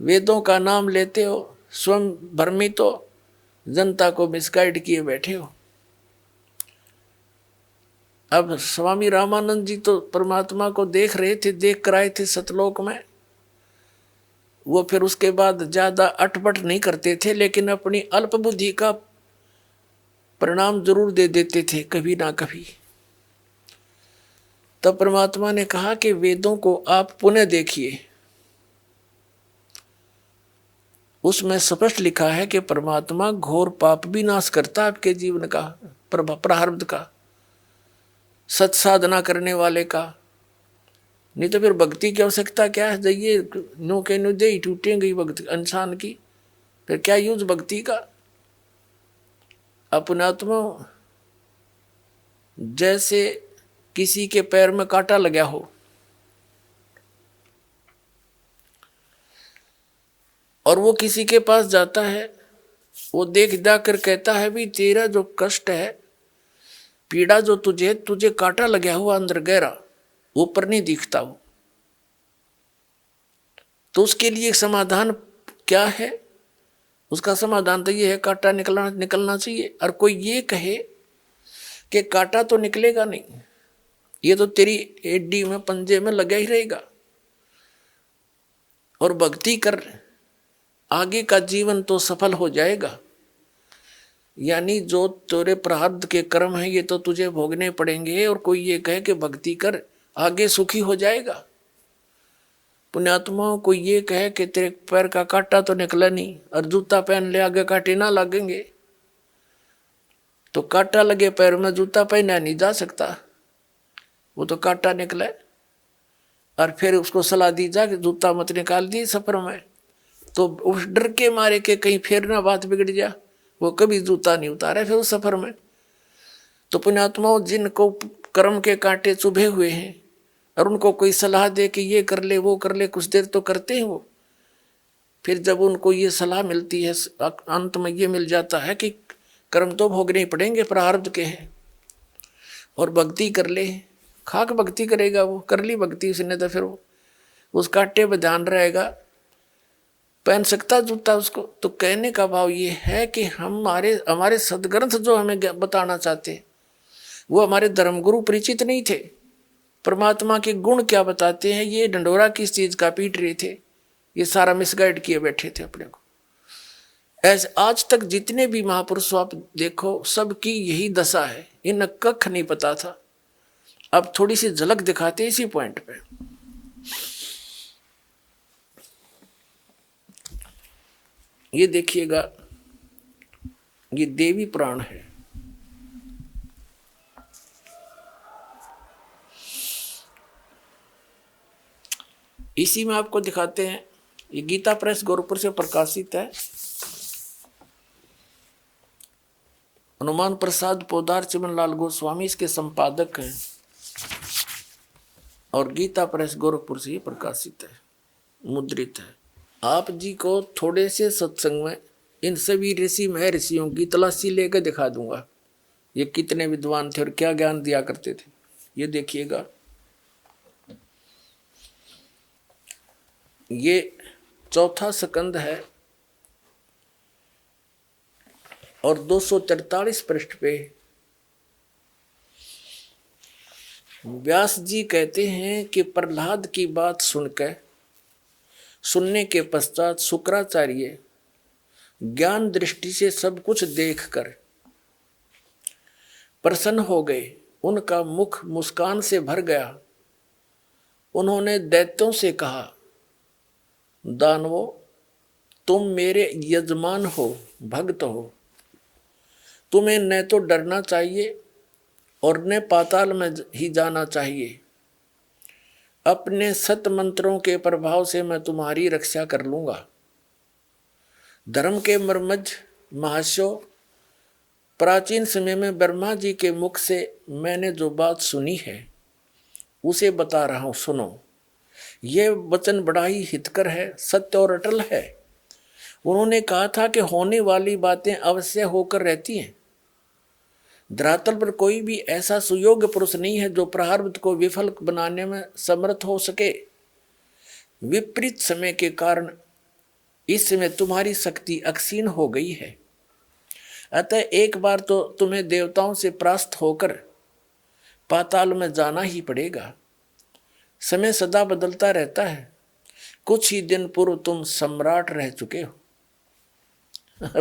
वेदों का नाम लेते हो, स्वयं भ्रमित हो, जनता को मिसगाइड किए बैठे हो। अब स्वामी रामानंद जी तो परमात्मा को देख रहे थे, देख कर आए थे सतलोक में। वो फिर उसके बाद ज्यादा अटपट नहीं करते थे, लेकिन अपनी अल्प बुद्धि का परिणाम जरूर दे देते थे कभी ना कभी। तब परमात्मा ने कहा कि वेदों को आप पुनः देखिए, उसमें स्पष्ट लिखा है कि परमात्मा घोर पाप भी नाश करता आपके जीवन का, प्रारब्ध का, सत साधना करने वाले का। नहीं तो फिर भक्ति की आवश्यकता क्या है? जाइए नो के नो दे टूटेंगी भक्ति इंसान की, फिर क्या यूज भक्ति का? अपनात्मा जैसे किसी के पैर में कांटा लगा हो और वो किसी के पास जाता है, वो देख जाकर कहता है भी तेरा जो कष्ट है, पीड़ा जो तुझे कांटा लगा हुआ अंदर गहरा, ऊपर नहीं दिखता हो, तो उसके लिए समाधान क्या है? उसका समाधान तो ये है कांटा निकलना चाहिए। और कोई ये कहे कि कांटा तो निकलेगा नहीं, ये तो तेरी एडी में पंजे में लगा ही रहेगा, और भक्ति कर आगे का जीवन तो सफल हो जाएगा। यानी जो तेरे प्रारब्ध के कर्म हैं ये तो तुझे भोगने पड़ेंगे, और कोई ये कहे कि भक्ति कर आगे सुखी हो जाएगा। पुण्यात्माओं को ये कहे कि तेरे पैर का कांटा तो निकला नहीं, और जूता पहन ले आगे कांटे ना लगेंगे, तो कांटा लगे पैर में जूता पहना नहीं जा सकता, वो तो कांटा निकले। और फिर उसको सलाह दी जा कि जूता मत निकाल दी सफर में, तो उस डर के मारे के कहीं फिर ना बात बिगड़ जा, वो कभी जूता नहीं उतारे फिर उस सफर में। तो पुण्यात्माओं जिनको कर्म के कांटे चुभे हुए हैं और उनको कोई सलाह दे कि ये कर ले वो कर ले, कुछ देर तो करते हैं वो, फिर जब उनको ये सलाह मिलती है अंत में ये मिल जाता है कि कर्म तो भोगने ही पड़ेंगे, प्रारब्ध के हैं, और भक्ति कर ले, खाक भक्ति करेगा वो, कर ली भक्ति उसने तो फिर वो उस कांटे पर ध्यान रहेगा, पहन सकता जूता उसको। तो कहने का भाव ये है कि हमारे सदग्रंथ जो हमें बताना चाहते हैं वो हमारे धर्मगुरु परिचित नहीं थे। परमात्मा के गुण क्या बताते हैं ये डंडोरा किस चीज का पीट रहे थे, ये सारा मिसगाइड किए बैठे थे अपने को। ऐसे आज तक जितने भी महापुरुष आप देखो सबकी यही दशा है, इन्हें कख नहीं पता था। अब थोड़ी सी झलक दिखाते इसी पॉइंट पे। ये देखिएगा, ये देवी पुराण है। इसी में आपको दिखाते हैं, ये गीता प्रेस गोरखपुर से प्रकाशित है। हनुमान प्रसाद पोदार चिमनलाल गोस्वामी इसके संपादक हैं और गीता प्रेस गोरखपुर से ही प्रकाशित है, मुद्रित है। आप जी को थोड़े से सत्संग में इन सभी ऋषि महर्षियों की तलाशी लेकर दिखा दूंगा, ये कितने विद्वान थे और क्या ज्ञान दिया करते थे। ये देखिएगा, ये चौथा स्कंद है और 243 पृष्ठ पे व्यास जी कहते हैं कि प्रहलाद की बात सुनने के पश्चात शुक्राचार्य ज्ञान दृष्टि से सब कुछ देखकर प्रसन्न हो गए, उनका मुख मुस्कान से भर गया। उन्होंने दैत्यों से कहा, दानवों, तुम मेरे यजमान हो, भक्त हो, तुम्हें न तो डरना चाहिए और न पाताल में ही जाना चाहिए। अपने सत मंत्रों के प्रभाव से मैं तुम्हारी रक्षा कर लूंगा। धर्म के मर्मज्ञ महाशयो, प्राचीन समय में ब्रह्मा जी के मुख से मैंने जो बात सुनी है उसे बता रहा हूं, सुनो। यह वचन बड़ा ही हितकर है, सत्य और अटल है। उन्होंने कहा था कि होने वाली बातें अवश्य होकर रहती हैं। धरातल पर कोई भी ऐसा सुयोग्य पुरुष नहीं है जो प्रारब्ध को विफल बनाने में समर्थ हो सके। विपरीत समय के कारण इस समय तुम्हारी शक्ति अक्षीण हो गई है, अतः एक बार तो तुम्हें देवताओं से परास्त होकर पाताल में जाना ही पड़ेगा। समय सदा बदलता रहता है। कुछ ही दिन पूर्व तुम सम्राट रह चुके हो।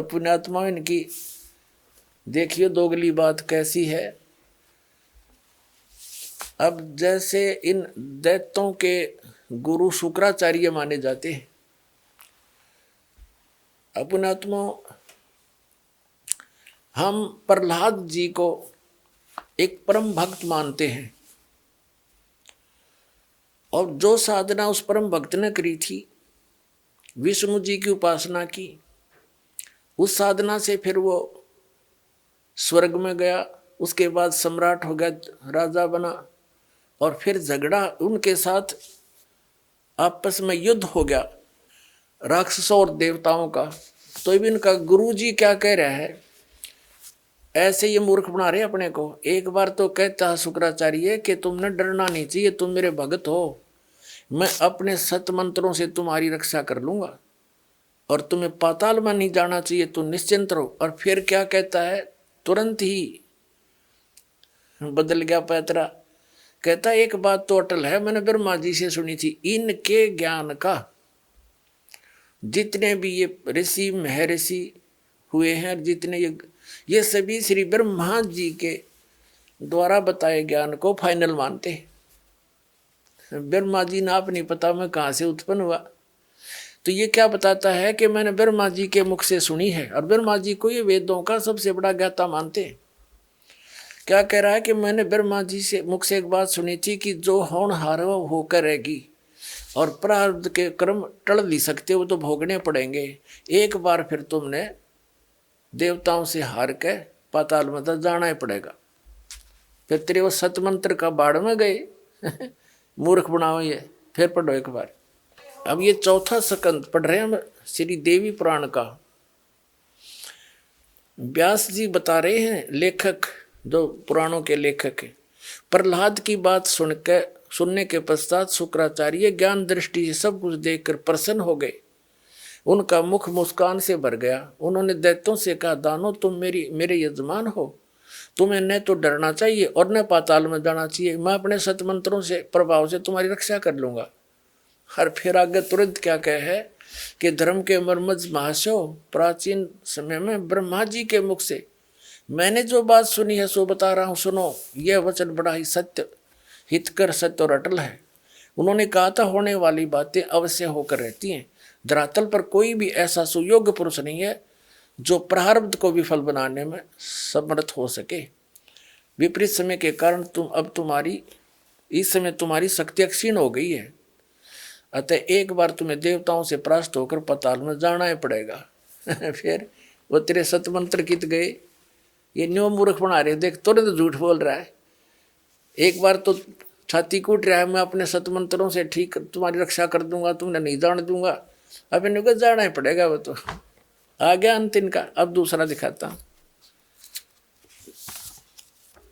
पुण्यात्मा, इनकी देखिए दोगली बात कैसी है। अब जैसे इन दैत्यों के गुरु शुक्राचार्य माने जाते हैं, पुण्यात्मा, हम प्रहलाद जी को एक परम भक्त मानते हैं और जो साधना उस परम भक्त ने करी थी, विष्णु जी की उपासना की, उस साधना से फिर वो स्वर्ग में गया, उसके बाद सम्राट हो गया, राजा बना, और फिर झगड़ा उनके साथ आपस में युद्ध हो गया राक्षसों और देवताओं का। तो भी इनका गुरु जी क्या कह रहा है, ऐसे ये मूर्ख बना रहे अपने को। एक बार तो कहता शुक्राचार्य कि तुमने डरना नहीं चाहिए, तुम मेरे भक्त हो, मैं अपने सत मंत्रों से तुम्हारी रक्षा कर लूंगा और तुम्हें पाताल में नहीं जाना चाहिए, तुम निश्चिंत रहो। और फिर क्या कहता है, तुरंत ही बदल गया पैतरा। कहता एक बात तो अटल है, मैंने ब्रह्मा जी से सुनी थी, इनके ज्ञान का जितने भी ये ऋषि महर्षि हुए हैं, जितने ये सभी श्री ब्रह्मा जी के द्वारा बताए ज्ञान को फाइनल मानते हैं। ब्रह्मा जी ना आप नहीं पता मैं कहाँ से उत्पन्न हुआ। तो ये क्या बताता है कि मैंने ब्रह्मा जी के मुख से सुनी है, और ब्रह्मा जी को ये वेदों का सबसे बड़ा ज्ञाता मानते हैं। क्या कह रहा है कि मैंने ब्रह्मा जी से मुख से एक बात सुनी थी कि जो होनहार होकर रहेगी और प्रारब्ध के कर्म टल नहीं सकते, वो तो भोगने पड़ेंगे। एक बार फिर तुमने देवताओं से हार के पाताल में तो जाना ही पड़ेगा। फिर तेरे वो सतमंत्र का बाढ़ में गए। मूर्ख बनाओ ये, फिर पढ़ो एक बार। अब ये चौथा स्कंद पढ़ रहे हैं हम श्री देवी पुराण का। व्यास जी बता रहे हैं, लेखक जो पुराणों के लेखक हैं, प्रहलाद की बात सुनने के पश्चात शुक्राचार्य ज्ञान दृष्टि से सब कुछ देखकर प्रसन्न हो गए। उनका मुख मुस्कान से भर गया। उन्होंने दैत्यों से कहा, दानव, तुम मेरे यजमान हो, तुम्हें न तो डरना चाहिए और न पाताल में जाना चाहिए। मैं अपने सतमंत्रों से प्रभाव से तुम्हारी रक्षा कर लूंगा। हर फिर आगे तुरंत क्या कहे है कि धर्म के मर्मज्ञ महाशयो, प्राचीन समय में ब्रह्मा जी के मुख से मैंने जो बात सुनी है सो बता रहा हूँ, सुनो। यह वचन बड़ा ही सत्य, हितकर, सत्य और अटल है। उन्होंने कहा था होने वाली बातें अवश्य होकर रहती हैं। धरातल पर कोई भी ऐसा सुयोग्य पुरुष नहीं है जो प्रारब्ध को विफल बनाने में समर्थ हो सके। विपरीत समय के कारण इस समय तुम्हारी शक्ति क्षीण हो गई है, अतः एक बार तुम्हें देवताओं से परास्त होकर पाताल में जाना ही पड़ेगा। फिर वो तेरे सतमंत्र कित गए, ये न्यू मूर्ख बना रहे, देख तुरंत झूठ बोल रहा है। एक बार तो छाती कूट रहा है, मैं अपने सतमंत्रों से ठीक तुम्हारी रक्षा कर दूंगा, तुमने नहीं जान दूंगा। अब इनको जाना ही पड़ेगा, वो तो आ गया अंत इनका। अब दूसरा दिखाता हूं।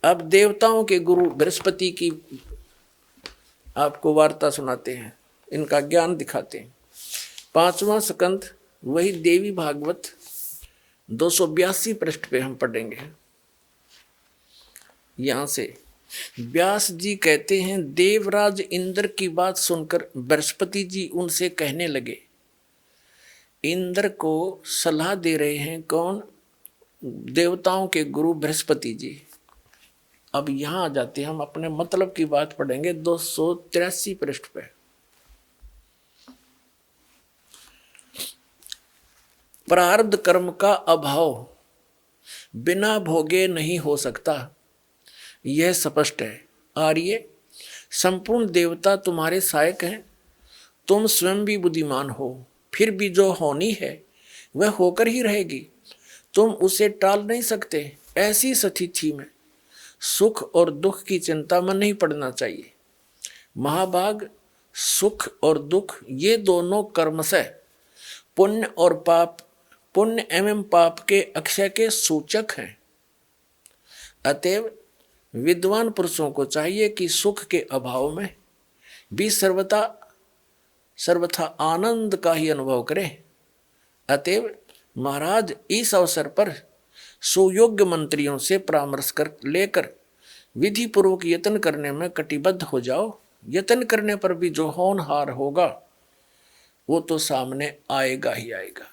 अब देवताओं के गुरु बृहस्पति की आपको वार्ता सुनाते हैं, इनका ज्ञान दिखाते हैं। 5वां स्कंद वही देवी भागवत 282 पृष्ठ पे हम पढ़ेंगे। यहां से व्यास जी कहते हैं, देवराज इंद्र की बात सुनकर बृहस्पति जी उनसे कहने लगे। इंद्र को सलाह दे रहे हैं कौन? देवताओं के गुरु बृहस्पति जी। अब यहां आ जाते हैं, हम अपने मतलब की बात पढ़ेंगे 283 पृष्ठ पे। प्रारब्ध कर्म का अभाव बिना भोगे नहीं हो सकता, यह स्पष्ट है। आर्य, संपूर्ण देवता तुम्हारे सहायक हैं, तुम स्वयं भी बुद्धिमान हो, फिर भी जो होनी है वह होकर ही रहेगी, तुम उसे टाल नहीं सकते। ऐसी स्थिति में सुख और दुख की चिंता में नहीं पड़ना चाहिए। महाभाग, सुख और दुख ये दोनों कर्मशः पुण्य और पाप, पुण्य एवं पाप के अक्षय के सूचक हैं। अतएव विद्वान पुरुषों को चाहिए कि सुख के अभाव में भी सर्वथा आनंद का ही अनुभव करें। अतएव महाराज इस अवसर पर सुयोग्य मंत्रियों से परामर्श कर लेकर विधि पूर्वक यत्न करने में कटिबद्ध हो जाओ। यत्न करने पर भी जो होनहार होगा वो तो सामने आएगा ही आएगा।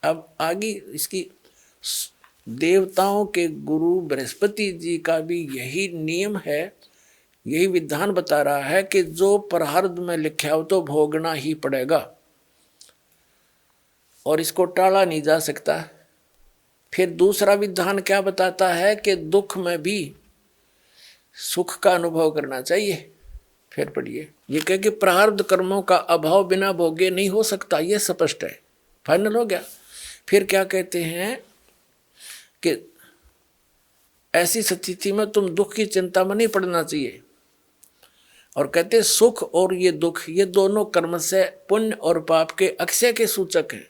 अब आगे इसकी देवताओं के गुरु बृहस्पति जी का भी यही नियम है, यही विधान बता रहा है कि जो प्रारब्ध में लिखा हो तो भोगना ही पड़ेगा और इसको टाला नहीं जा सकता। फिर दूसरा विधान क्या बताता है कि दुख में भी सुख का अनुभव करना चाहिए। फिर पढ़िए, ये कह कि प्रारब्ध कर्मों का अभाव बिना भोगे नहीं हो सकता, ये स्पष्ट है, फाइनल हो गया। फिर क्या कहते हैं कि ऐसी स्थिति में तुम दुख की चिंता में नहीं पड़ना चाहिए। और कहते सुख और ये दुख ये दोनों कर्म से पुण्य और पाप के अक्षय के सूचक हैं।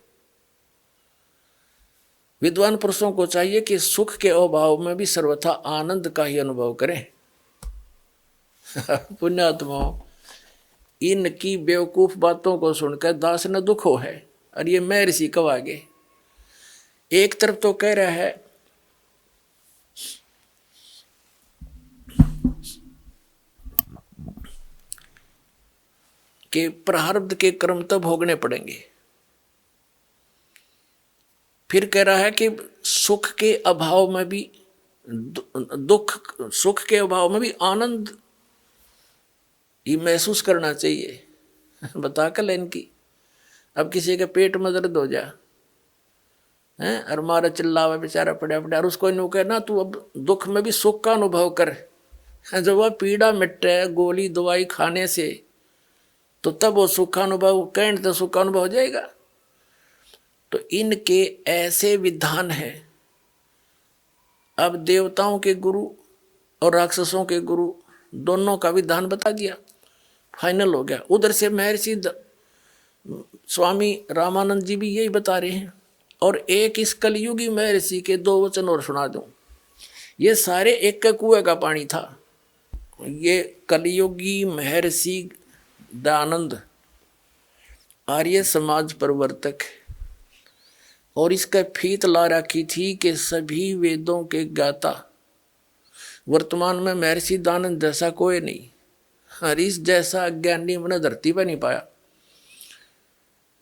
विद्वान पुरुषों को चाहिए कि सुख के अभाव में भी सर्वथा आनंद का ही अनुभव करें। पुण्यात्माओं, इनकी बेवकूफ बातों को सुनकर दास न दुख हो है। और ये मैं ऋषि कब आगे एक तरफ तो कह रहा है कि प्रारब्ध के कर्म तो भोगने पड़ेंगे, फिर कह रहा है कि सुख के अभाव में भी सुख के अभाव में भी आनंद ही महसूस करना चाहिए। बता कर इनकी, अब किसी के पेट में दर्द हो जा हैं और मारा चिल्लावा बेचारा पड़ा पड़ा और उसको इन्हों कहना तू अब दुख में भी सुख का अनुभव कर। जब वह पीड़ा मिटे गोली दवाई खाने से तो तब वो सुखानुभव कहें तो सुखानुभव हो जाएगा। तो इनके ऐसे विधान हैं। अब देवताओं के गुरु और राक्षसों के गुरु दोनों का विधान बता दिया, फाइनल हो गया। उधर से महर्षि स्वामी रामानंद जी भी यही बता रहे हैं। और एक इस कलयुगी महर्षि के 2 वचन और सुना दूं। ये सारे एक के कुएं का पानी था। ये कलयुगी महर्षि दयानंद आर्य समाज प्रवर्तक और इसका फीत ला रखी थी कि सभी वेदों के गाता। वर्तमान में महर्षि दयानंद जैसा कोई नहीं, हरीश जैसा अज्ञानी मैंने धरती पर नहीं पाया।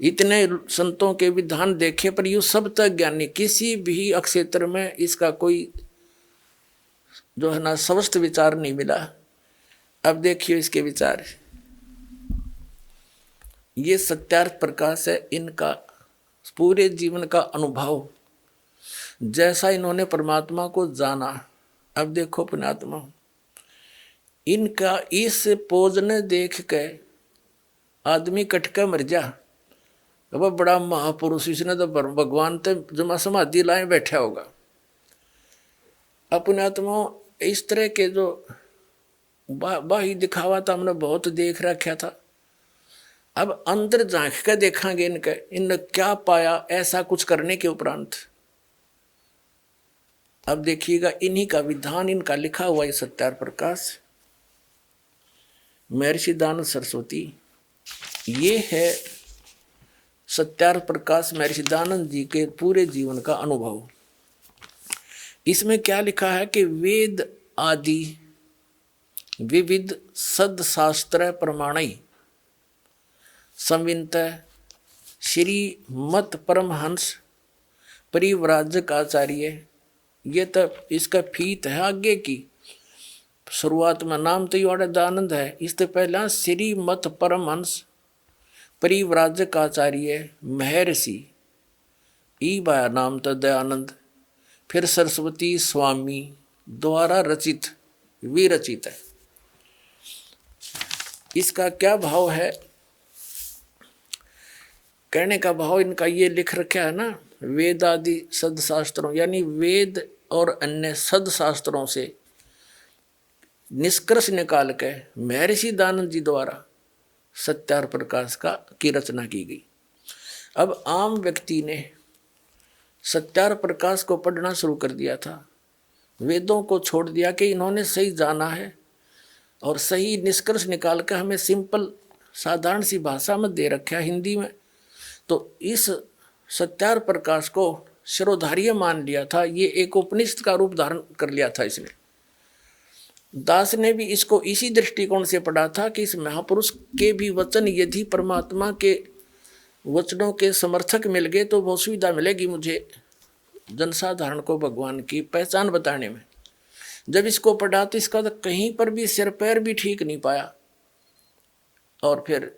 इतने संतों के विधान देखे पर यू सब तक ज्ञानी किसी भी क्षेत्र में इसका कोई जो है ना स्वस्थ विचार नहीं मिला। अब देखिए इसके विचार, ये सत्यार्थ प्रकाश है इनका पूरे जीवन का अनुभव, जैसा इन्होंने परमात्मा को जाना। अब देखो पुण्यात्मा, इनका इस पोज ने देख के आदमी कटका मर जा। अब बड़ा महापुरुष, इसने तो भगवान ते जमा समाधि लाए बैठा होगा। अपने आत्मा इस तरह के जो बाही दिखावा तो हमने बहुत देख रखा था। अब अंदर झांक कर देखेंगे इनने क्या पाया ऐसा कुछ करने के उपरांत। अब देखिएगा इन्हीं का विधान इनका लिखा हुआ है सत्यार प्रकाश महर्षि दानंद सरस्वती। ये है सत्यार प्रकाश महर्षि दानंद जी के पूरे जीवन का अनुभव। इसमें क्या लिखा है कि वेद आदि विविध सदशास्त्र प्रमाणई संवित श्री मत परमहंस परिव्राजक आचार्य। ये तो इसका फीत है आगे की। शुरुआत में नाम तो योड़ा दानंद है, इससे पहला श्री मत परमहंस परिव्राजक आचार्य महर्षि ई बाया नाम तो दयानंद। फिर सरस्वती स्वामी द्वारा रचित विरचित है। इसका क्या भाव है? कहने का भाव इनका ये लिख रखा है ना, वेद आदि सदशास्त्रों यानी वेद और अन्य सदशास्त्रों से निष्कर्ष निकाल के महर्षि दानंद जी द्वारा सत्यार प्रकाश की रचना की गई। अब आम व्यक्ति ने सत्यार प्रकाश को पढ़ना शुरू कर दिया था, वेदों को छोड़ दिया कि इन्होंने सही जाना है और सही निष्कर्ष निकाल कर हमें सिंपल साधारण सी भाषा में दे रखा हिंदी में। तो इस सत्यार प्रकाश को शिरोधार्य मान लिया था, ये एक उपनिषद का रूप धारण कर लिया था इसने। दास ने भी इसको इसी दृष्टिकोण से पढ़ा था कि इस महापुरुष के भी वचन यदि परमात्मा के वचनों के समर्थक मिल गए तो बहुत सुविधा मिलेगी मुझे जनसाधारण को भगवान की पहचान बताने में। जब इसको पढ़ा तो इसका तो कहीं पर भी सिर पैर भी ठीक नहीं पाया और फिर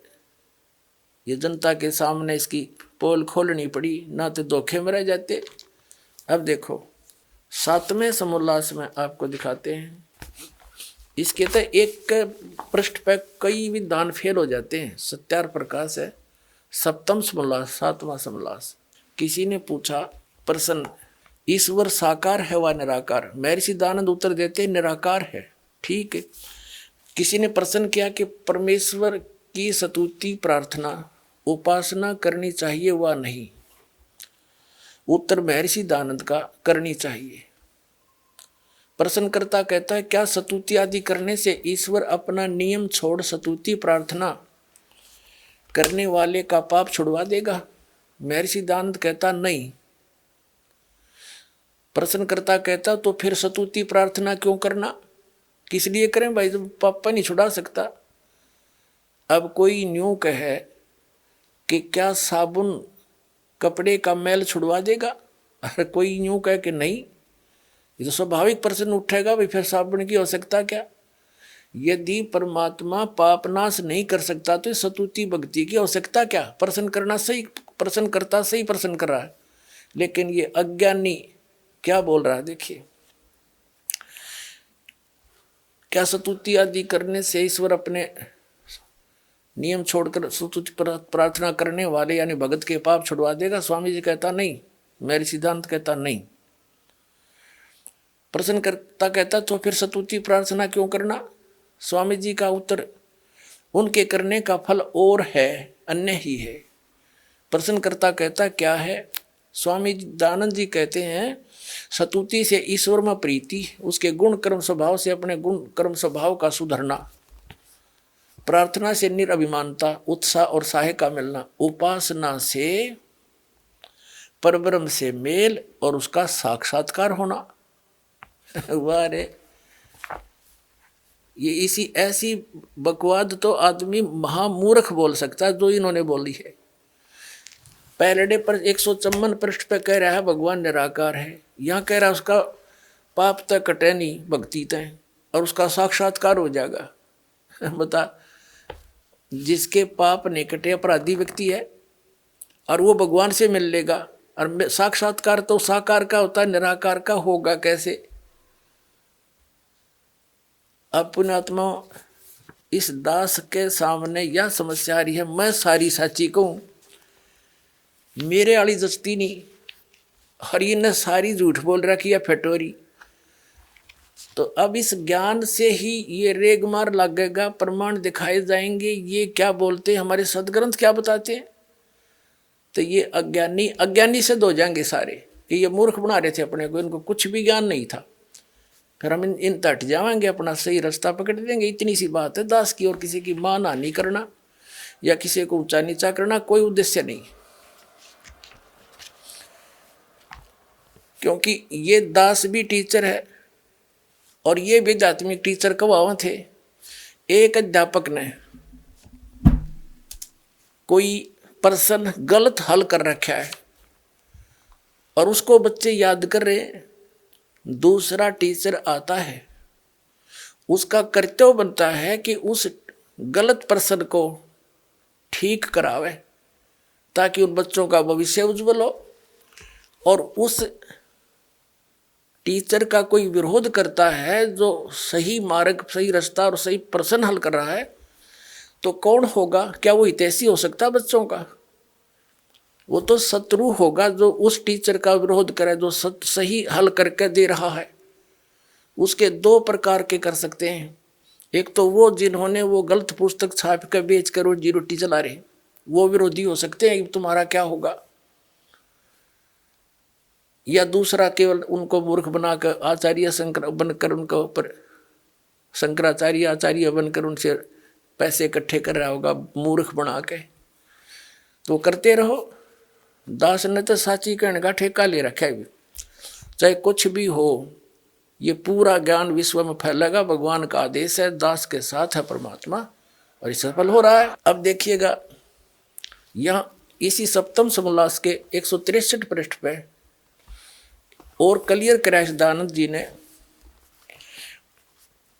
ये जनता के सामने इसकी पोल खोलनी पड़ी, ना तो धोखे में रह जाते। अब देखो 7वें समोल्लास में आपको दिखाते हैं। इसके तो एक पृष्ठ पे कई विधान फेल हो जाते हैं। सत्यार प्रकाश है 7वां समोल्लास 7वां समोल्लास। किसी ने पूछा प्रश्न, ईश्वर साकार है व निराकार? महर्षि दानंद उत्तर देते निराकार है। ठीक है। किसी ने प्रश्न किया कि परमेश्वर की स्तुति प्रार्थना उपासना करनी चाहिए व नहीं? उत्तर महर्षि दानंद का करनी चाहिए। प्रश्नकर्ता कहता है क्या स्तुति आदि करने से ईश्वर अपना नियम छोड़ स्तुति प्रार्थना करने वाले का पाप छुड़वा देगा? महर्षि दानंद कहता नहीं। प्रश्नकर्ता कहता तो फिर स्तुति प्रार्थना क्यों करना, किस लिए करें भाई, जब पाप नहीं छुड़ा सकता। अब कोई न्यू कहे कि क्या साबुन कपड़े का मैल छुड़वा देगा? अरे कोई न्यू कहे कि नहीं, ये तो स्वाभाविक प्रश्न उठेगा भाई फिर साबुन की हो सकता क्या? यदि परमात्मा पापनाश नहीं कर सकता तो स्तुति भक्ति की आवश्यकता क्या? प्रश्न करना सही, प्रश्न करता सही प्रश्न कर रहा है, लेकिन ये अज्ञानी क्या बोल रहा है देखिए। क्या स्तुति आदि करने से ईश्वर अपने नियम छोड़कर स्तुति प्रार्थना करने वाले यानी भगत के पाप छुड़वा देगा? स्वामी जी कहता नहीं, मेरे सिद्धांत कहता नहीं। प्रश्नकर्ता कहता तो फिर स्तुति प्रार्थना क्यों करना? स्वामी जी का उत्तर उनके करने का फल और है, अन्य ही है। प्रश्नकर्ता कहता क्या है? स्वामी दानंद जी कहते हैं स्तुति से ईश्वर में प्रीति, उसके गुण कर्म स्वभाव से अपने गुण कर्म स्वभाव का सुधरना, प्रार्थना से निरभिमानता उत्साह और साहे का मिलना, उपासना से परब्रह्म से मेल और उसका साक्षात्कार होना। वाह रे, ये इसी ऐसी बकवाद तो आदमी महामूर्ख बोल सकता है जो इन्होंने बोली है। पहले पर 154 पृष्ठ पे कह रहा है भगवान निराकार है, यहाँ कह रहा है उसका पाप तक कटे नहीं भक्ति तय और उसका साक्षात्कार हो जाएगा। बता, जिसके पाप नहीं कटे अपराधी व्यक्ति है और वो भगवान से मिल लेगा, और साक्षात्कार तो साकार का होता है, निराकार का होगा कैसे? अब पुण्यात्मा इस दास के सामने यह समस्या आ रही है, मैं सारी साची कहूं, मेरे वाली जचती नहीं, और ये ने सारी झूठ बोल रखी है फटोरी। तो अब इस ज्ञान से ही ये रेगमार लगेगा, प्रमाण दिखाए जाएंगे, ये क्या बोलते हैं, हमारे सदग्रंथ क्या बताते हैं। तो ये अज्ञानी अज्ञानी सिद्ध हो जाएंगे सारे कि ये मूर्ख बना रहे थे अपने को, इनको कुछ भी ज्ञान नहीं था। फिर हम इन तट जाएंगे, अपना सही रास्ता पकड़ देंगे। इतनी सी बात है दास की। और किसी की मान हानि करना या किसी को ऊंचा नीचा करना कोई उद्देश्य नहीं, क्योंकि ये दास भी टीचर है और ये भी आध्यात्मिक टीचर कब थे। एक अध्यापक ने कोई प्रश्न गलत हल कर रखा है और उसको बच्चे याद कर रहे हैं, दूसरा टीचर आता है, उसका कर्तव्य बनता है कि उस गलत प्रश्न को ठीक करावे ताकि उन बच्चों का भविष्य उज्जवल हो। और उस टीचर का कोई विरोध करता है जो सही मार्ग, सही रास्ता और सही प्रश्न हल कर रहा है, तो कौन होगा? क्या वो हितैषी हो सकता है बच्चों का? वो तो शत्रु होगा जो उस टीचर का विरोध करे जो सही हल करके दे रहा है। उसके दो प्रकार के कर सकते हैं। एक तो वो जिन्होंने वो गलत पुस्तक छाप कर बेच कर रोजी रोटी चला रहे, वो विरोधी हो सकते हैं कि तुम्हारा क्या होगा। या दूसरा केवल उनको मूर्ख बनाकर आचार्य शंकर बनकर उनके ऊपर शंकराचार्य आचार्य बनकर उनसे पैसे इकट्ठे कर रहा होगा मूर्ख बना के। तो करते रहो। दास ने तो साची कहने का ठेका ले रखा है, चाहे कुछ भी हो, ये पूरा ज्ञान विश्व में फैलेगा। भगवान का आदेश है, दास के साथ है परमात्मा और ये सफल हो रहा है। अब देखिएगा यहाँ इसी सप्तम समोल्लास के 163 पृष्ठ पे और क्लियर कराया सिद्धानंद जी ने।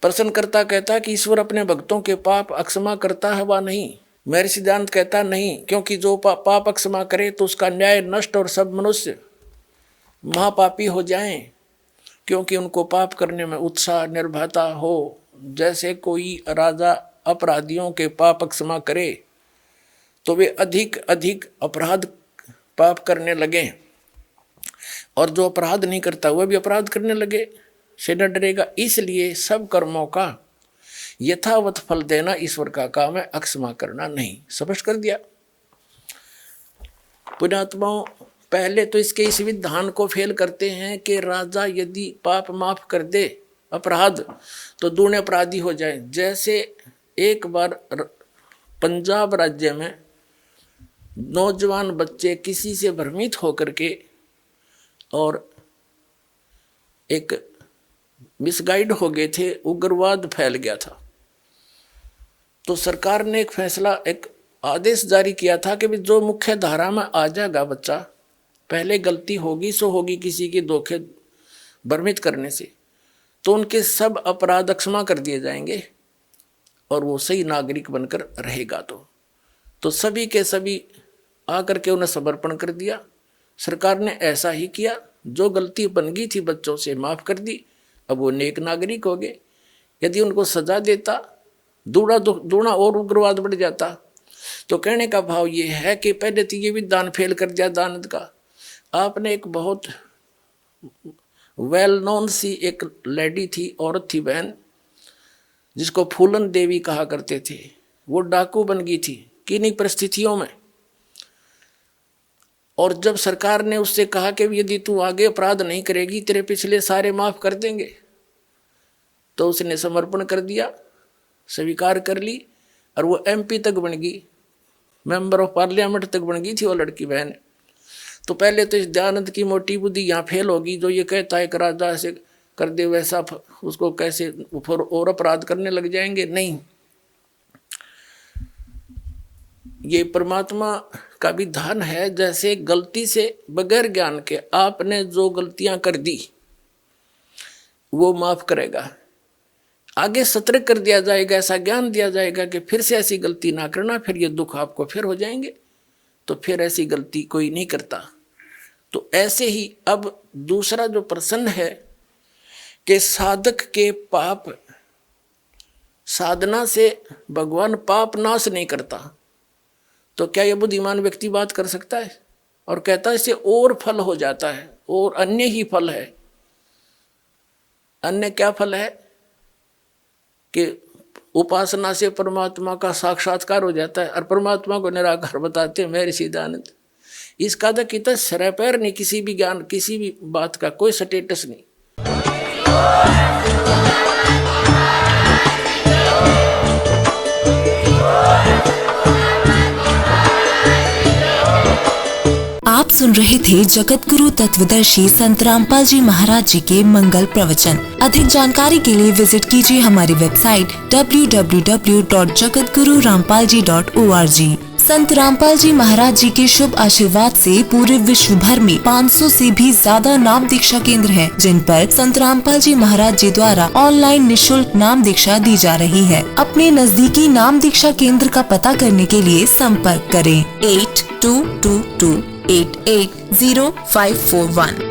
प्रश्नकर्ता कहता है कि ईश्वर अपने भक्तों के पाप अक्षमा करता है वा नहीं? मेरे सिद्धांत कहता नहीं, क्योंकि जो पाप अक्षमा करे तो उसका न्याय नष्ट और सब मनुष्य महापापी हो जाएं, क्योंकि उनको पाप करने में उत्साह निर्भयता हो। जैसे कोई राजा अपराधियों के पाप क्षमा करे तो वे अधिक अधिक अपराध पाप करने लगे, और जो अपराध नहीं करता वह भी अपराध करने लगे से न डरेगा। इसलिए सब कर्मों का यथावत फल देना ईश्वर का काम है, अक्षमा करना नहीं। स्पष्ट कर दिया। पुण्यात्माओं, पहले तो इसके इस विधान को फेल करते हैं कि राजा यदि पाप माफ कर दे अपराध तो दूने अपराधी हो जाए। जैसे एक बार पंजाब राज्य में नौजवान बच्चे किसी से भ्रमित होकर के और एक मिसगाइड हो गए थे, उग्रवाद फैल गया था। तो सरकार ने एक फैसला, एक आदेश जारी किया था कि जो मुख्य धारा में आ जाएगा बच्चा, पहले गलती होगी सो होगी किसी के धोखे भ्रमित करने से, तो उनके सब अपराध क्षमा कर दिए जाएंगे और वो सही नागरिक बनकर रहेगा। तो सभी के सभी आकर के उन्हें समर्पण कर दिया। सरकार ने ऐसा ही किया, जो गलती बन गई थी बच्चों से माफ कर दी, अब वो नेक नागरिक हो गए। यदि उनको सजा देता दूना और उग्रवाद बढ़ जाता। तो कहने का भाव ये है कि पहले तो ये भी दान फेल कर दिया दानद का। आपने एक बहुत वेल नोन सी एक लेडी थी, औरत थी, बहन, जिसको फूलन देवी कहा करते थे। वो डाकू बन गई थी किन्हीं परिस्थितियों में, और जब सरकार ने उससे कहा कि यदि तू आगे अपराध नहीं करेगी तेरे पिछले सारे माफ कर देंगे, तो उसने समर्पण कर दिया, स्वीकार कर ली, और वो MP तक बन गई, मेंबर ऑफ पार्लियामेंट तक बन गई थी वो लड़की बहन। तो पहले तो इस दयानंद की मोटी बुद्धि यहाँ फेल होगी, जो ये कहता है कि राजा ऐसे कर दे वैसा, उसको कैसे और अपराध करने लग जाएंगे। नहीं, ये परमात्मा का विधान है। जैसे गलती से बगैर ज्ञान के आपने जो गलतियां कर दी वो माफ करेगा, आगे सतर्क कर दिया जाएगा, ऐसा ज्ञान दिया जाएगा कि फिर से ऐसी गलती ना करना, फिर ये दुख आपको फिर हो जाएंगे, तो फिर ऐसी गलती कोई नहीं करता। तो ऐसे ही अब दूसरा जो प्रश्न है कि साधक के पाप, साधना से भगवान पाप नाश नहीं करता, तो क्या यह बुद्धिमान व्यक्ति बात कर सकता है और कहता है इससे और फल हो जाता है और अन्य ही फल है? अन्य क्या फल है कि उपासना से परमात्मा का साक्षात्कार हो जाता है और परमात्मा को निराकार बताते हैं मेरे सिद्धानंद। इसका तो कितना सर पैर नहीं, किसी भी ज्ञान किसी भी बात का कोई स्टेटस नहीं। आप सुन रहे थे जगत गुरु तत्वदर्शी संत रामपाल जी महाराज जी के मंगल प्रवचन। अधिक जानकारी के लिए विजिट कीजिए हमारी वेबसाइट www.jagatgururampalji.org। संत रामपाल जी महाराज जी के शुभ आशीर्वाद से पूरे विश्व भर में 500 से भी ज्यादा नाम दीक्षा केंद्र हैं, जिन पर संत रामपाल जी महाराज जी द्वारा ऑनलाइन निशुल्क नाम दीक्षा दी जा रही है। अपने नजदीकी नाम दीक्षा केंद्र का पता करने के लिए संपर्क करें 8222880541।